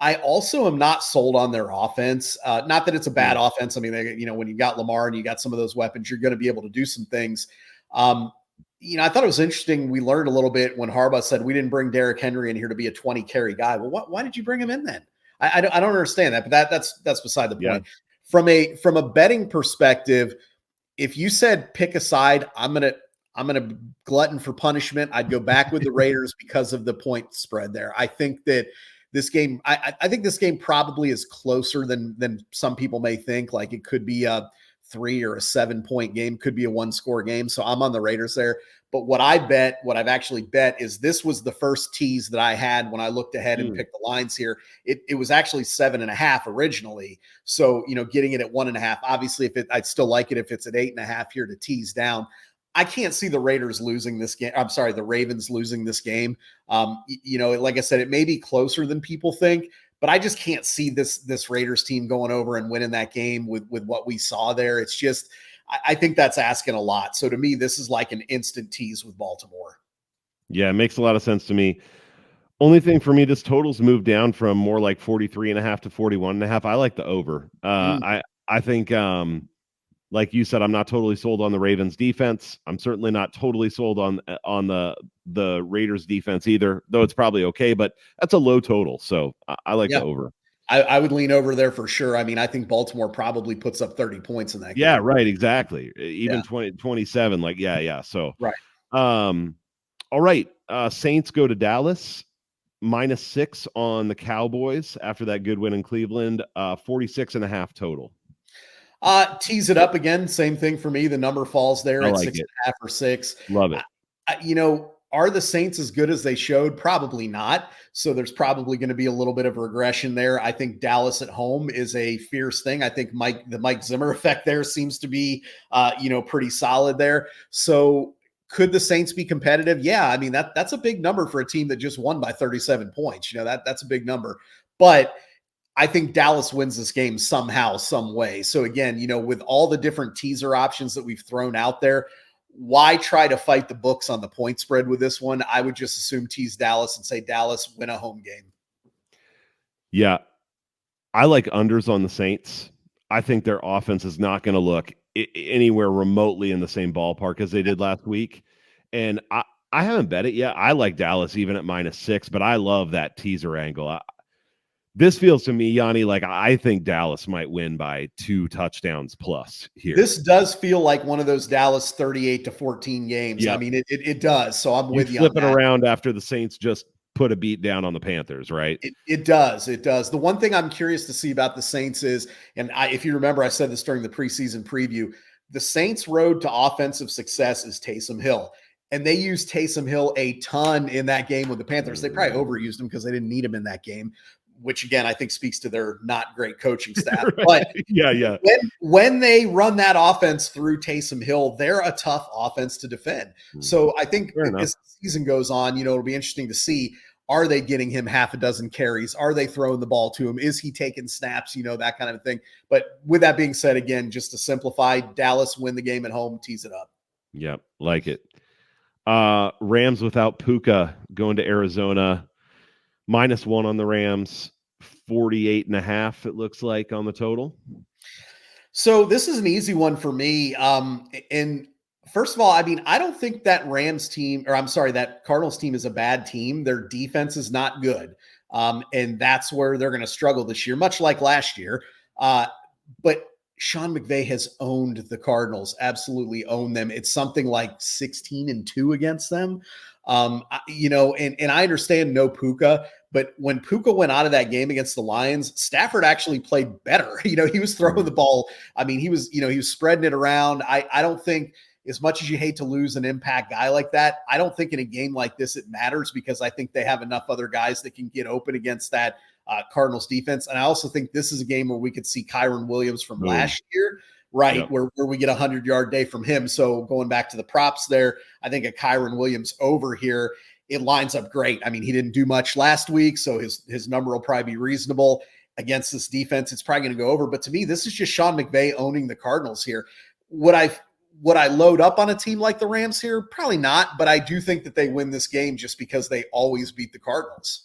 I also am not sold on their offense. Not that it's a bad offense. I mean, when you got Lamar and you got some of those weapons, you're going to be able to do some things. I thought it was interesting. We learned a little bit when Harbaugh said we didn't bring Derrick Henry in here to be a 20 carry guy. Well, why did you bring him in then? I don't understand that, but that's beside the point. From a betting perspective, if you said pick a side, I'm gonna glutton for punishment. I'd go back with the Raiders because of the point spread there. I think that this game, I think this game probably is closer than some people may think. Like it could be a 3 or a 7-point game, could be a 1-score game. So I'm on the Raiders there. But what I've actually bet is this was the first tease that I had when I looked ahead and picked the lines here. It was actually 7.5 originally. So, getting it at 1.5, obviously I'd still like it if it's at 8.5 here to tease down. I can't see the Raiders losing this game. I'm sorry, the Ravens losing this game. Like I said, it may be closer than people think, but I just can't see this Raiders team going over and winning that game with what we saw there. It's just, I think that's asking a lot. So to me, this is like an instant tease with Baltimore. Yeah, it makes a lot of sense to me. Only thing for me, this total's moved down from more like 43.5 to 41.5. I like the over. I think, like you said, I'm not totally sold on the Ravens defense. I'm certainly not totally sold on the Raiders defense either, though it's probably okay, but that's a low total. So I like the over. I would lean over there for sure. I mean, I think Baltimore probably puts up 30 points in that game. Yeah, right. Exactly. Even 27. Like, yeah. So, right. All right. Saints go to Dallas. -6 on the Cowboys after that good win in Cleveland. 46.5 total. Tease it up again. Same thing for me. The number falls there at like 6.5 or 6. Love it. Are the Saints as good as they showed? Probably not. So there's probably going to be a little bit of regression there. I think Dallas at home is a fierce thing. I think the Mike Zimmer effect there seems to be, pretty solid there. So could the Saints be competitive? Yeah. I mean, that's a big number for a team that just won by 37 points. That's a big number. But I think Dallas wins this game somehow, some way. So again, with all the different teaser options that we've thrown out there, why try to fight the books on the point spread with this one? I would just assume tease Dallas and say Dallas win a home game. Yeah. I like unders on the Saints. I think their offense is not going to look anywhere remotely in the same ballpark as they did last week. And I haven't bet it yet. I like Dallas even at -6, but I love that teaser angle. This feels to me, Yanni, like I think Dallas might win by 2 touchdowns plus here. This does feel like one of those Dallas 38-14 games. Yep. I mean, it does. So I'm with you flip it around after the Saints just put a beat down on the Panthers, right? It does. It does. The one thing I'm curious to see about the Saints is, and if you remember, I said this during the preseason preview, the Saints' road to offensive success is Taysom Hill. And they used Taysom Hill a ton in that game with the Panthers. They probably overused him because they didn't need him in that game, which again, I think speaks to their not great coaching staff. Right. But yeah. When they run that offense through Taysom Hill, they're a tough offense to defend. So I think as the season goes on, it'll be interesting to see, are they getting him half a dozen carries? Are they throwing the ball to him? Is he taking snaps? That kind of thing. But with that being said, again, just to simplify, Dallas win the game at home, tease it up. Yep, like it. Rams without Puka going to Arizona. -1 on the Rams, 48.5 it looks like on the total. So this is an easy one for me. And first of all, I mean, I don't think that that Cardinals team is a bad team. Their defense is not good. And that's where they're going to struggle this year, much like last year. But Sean McVay has owned the Cardinals, absolutely owned them. It's something like 16-2 against them. And I understand no Puka, but when Puka went out of that game against the Lions, Stafford actually played better. He was throwing the ball. I mean, he was spreading it around. I don't think, as much as you hate to lose an impact guy like that, I don't think in a game like this it matters, because I think they have enough other guys that can get open against that Cardinals defense. And I also think this is a game where we could see Kyren Williams from last year, right? Yep. Where we get a 100-yard day from him. So going back to the props there, I think a Kyren Williams over here, it lines up great. I mean, he didn't do much last week, so his number will probably be reasonable against this defense. It's probably going to go over. But to me, this is just Sean McVay owning the Cardinals here. Would I load up on a team like the Rams here? Probably not, but I do think that they win this game just because they always beat the Cardinals.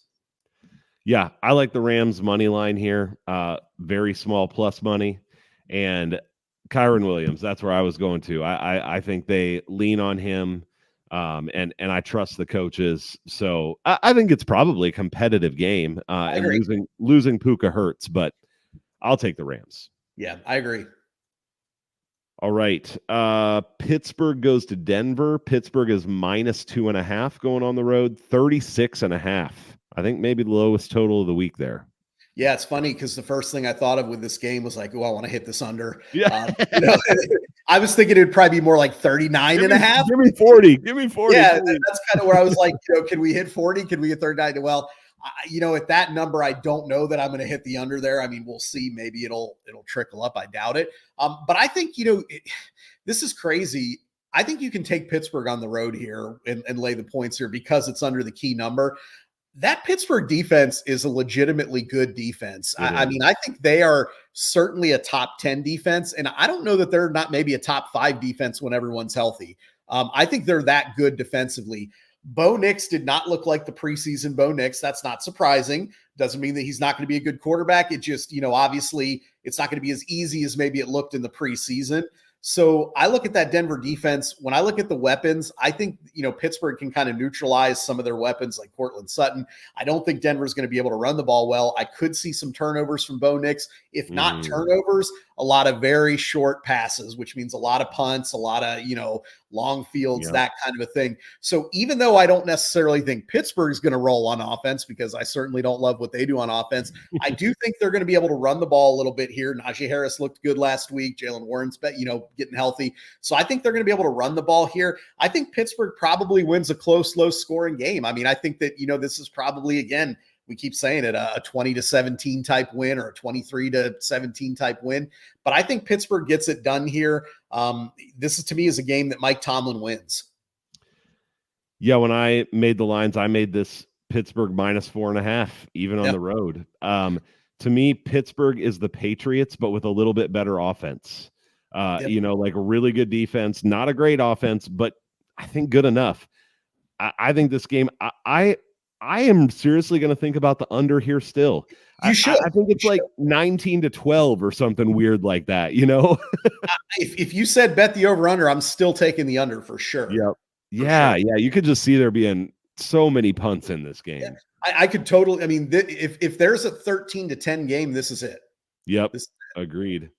Yeah, I like the Rams money line here. Very small plus money. And Kyren Williams, that's where I was going to. I think they lean on him, and I trust the coaches. So I think it's probably a competitive game. And losing Puka hurts, but I'll take the Rams. Yeah, I agree. All right. Pittsburgh goes to Denver. Pittsburgh is -2.5 going on the road, 36.5. I think maybe the lowest total of the week there. Yeah, it's funny because the first thing I thought of with this game was like, oh, I want to hit this under. Yeah. I was thinking it would probably be more like 39.5. Give me 40. Give me 40. Yeah, that's kind of where I was like, can we hit 40? Can we hit 39? Well, at that number, I don't know that I'm going to hit the under there. I mean, we'll see. Maybe it'll trickle up. I doubt it. But I think, this is crazy. I think you can take Pittsburgh on the road here and lay the points here because it's under the key number. That Pittsburgh defense is a legitimately good defense. I mean, I think they are certainly a top 10 defense, and I don't know that they're not maybe a top 5 defense when everyone's healthy. I think they're that good defensively. Bo Nix did not look like the preseason Bo Nix. That's not surprising. Doesn't mean that he's not going to be a good quarterback. It just, obviously it's not going to be as easy as maybe it looked in the preseason. So I look at that Denver defense. When I look at the weapons, I think, Pittsburgh can kind of neutralize some of their weapons like Cortland Sutton. I don't think Denver's going to be able to run the ball well. I could see some turnovers from Bo Nix. If not turnovers, a lot of very short passes, which means a lot of punts, a lot of, long fields, that kind of a thing. So even though I don't necessarily think Pittsburgh's going to roll on offense, because I certainly don't love what they do on offense, I do think they're going to be able to run the ball a little bit here. Najee Harris looked good last week. Jalen Warren's getting healthy. So I think they're going to be able to run the ball here. I think Pittsburgh probably wins a close, low scoring game. I mean, I think that, this is probably, again, we keep saying it, a 20-17 type win or a 23-17 type win. But I think Pittsburgh gets it done here. This is, to me, is a game that Mike Tomlin wins. Yeah, when I made the lines, I made this Pittsburgh -4.5, even on the road. To me, Pittsburgh is the Patriots, but with a little bit better offense. Yep. Like a really good defense, not a great offense, but I think good enough. I think this game, I am seriously going to think about the under here still. You should. I think it's like 19-12 or something weird like that, you know? If you said bet the over under, I'm still taking the under for sure. Yep. Yeah. You could just see there being so many punts in this game. Yeah, I could totally. I mean, if there's a 13-10 game, this is it. Yep. Agreed.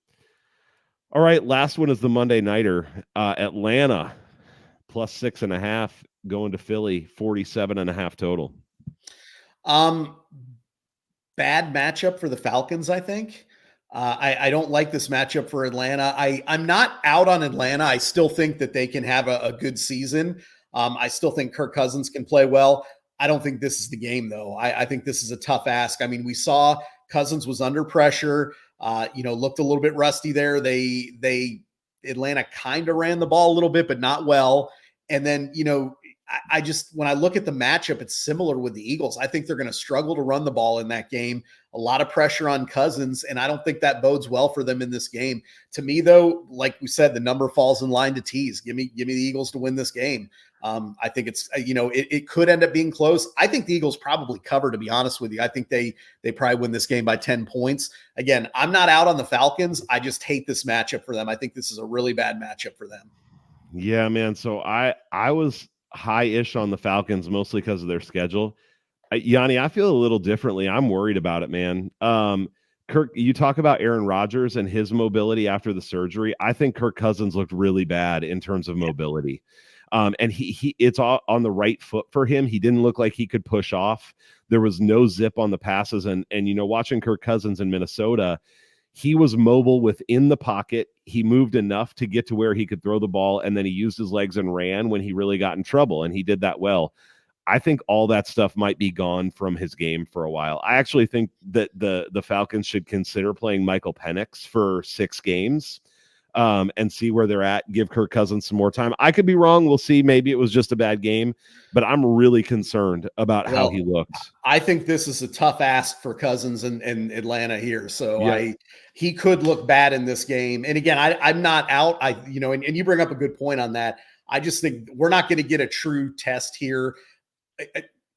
All right. Last one is the Monday nighter. Atlanta plus 6.5 going to Philly, 47.5 total. Bad matchup for the Falcons, I think. I don't like this matchup for Atlanta. I'm not out on Atlanta. I still think that they can have a good season. I still think Kirk Cousins can play well. I don't think this is the game, though. I think this is a tough ask. I mean, we saw Cousins was under pressure, looked a little bit rusty there. Atlanta kind of ran the ball a little bit, but not well. And then, I just, when I look at the matchup, it's similar with the Eagles. I think they're going to struggle to run the ball in that game. A lot of pressure on Cousins, and I don't think that bodes well for them in this game. To me, though, like we said, the number falls in line to tease. Give me the Eagles to win this game. I think it's, it could end up being close. I think the Eagles probably cover, to be honest with you. I think they probably win this game by 10 points. Again, I'm not out on the Falcons. I just hate this matchup for them. I think this is a really bad matchup for them. Yeah, man. So I was high-ish on the Falcons, mostly because of their schedule. Yanni, I feel a little differently. I'm worried about it, man. Kirk, you talk about Aaron Rodgers and his mobility after the surgery. I think Kirk Cousins looked really bad in terms of mobility. And he it's all on the right foot for him. He didn't look like he could push off. There was no zip on the passes. And watching Kirk Cousins in Minnesota, he was mobile within the pocket. He moved enough to get to where he could throw the ball, and then he used his legs and ran when he really got in trouble, and he did that well. I think all that stuff might be gone from his game for a while. I actually think that the Falcons should consider playing Michael Penix for 6 games and see where they're at, give Kirk Cousins some more time. I could be wrong. We'll see. Maybe it was just a bad game, but I'm really concerned about how he looks. I think this is a tough ask for Cousins and Atlanta here. So he could look bad in this game. And again, I'm not out. And you bring up a good point on that. I just think we're not going to get a true test here.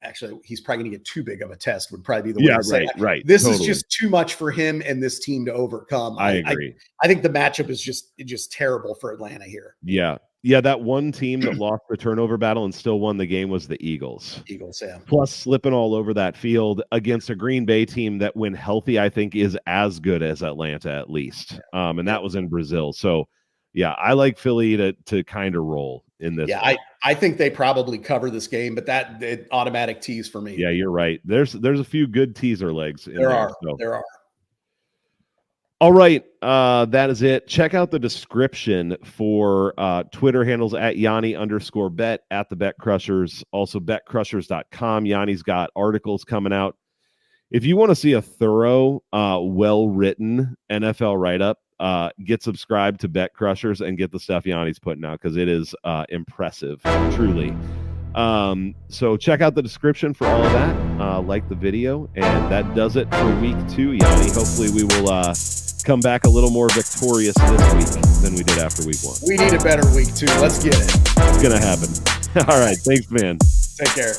Actually, he's probably going to get too big of a test would probably be the way to say that. Right. This is just too much for him and this team to overcome. I agree. I think the matchup is just terrible for Atlanta here. Yeah. That one team that lost the turnover battle and still won the game was the Eagles. Yeah. Plus slipping all over that field against a Green Bay team that, when healthy, I think is as good as Atlanta at least. And that was in Brazil. So, yeah, I like Philly to kind of roll in this. Yeah, I think they probably cover this game, but that automatic tease for me. Yeah, you're right. There's a few good teaser legs in there. There are. All right, that is it. Check out the description for Twitter handles at Yanni_bet, at the Bet Crushers, also betcrushers.com. Yanni's got articles coming out. If you want to see a thorough, well-written NFL write-up, get subscribed to Bet Crushers and get the stuff Yanni's putting out, because it is impressive, truly. So check out the description for all of that. Like the video, and that does it for week 2, Yanni. Hopefully we will come back a little more victorious this week than we did after week 1. We need a better week 2. Let's get it. It's gonna happen. All right, thanks, man. Take care.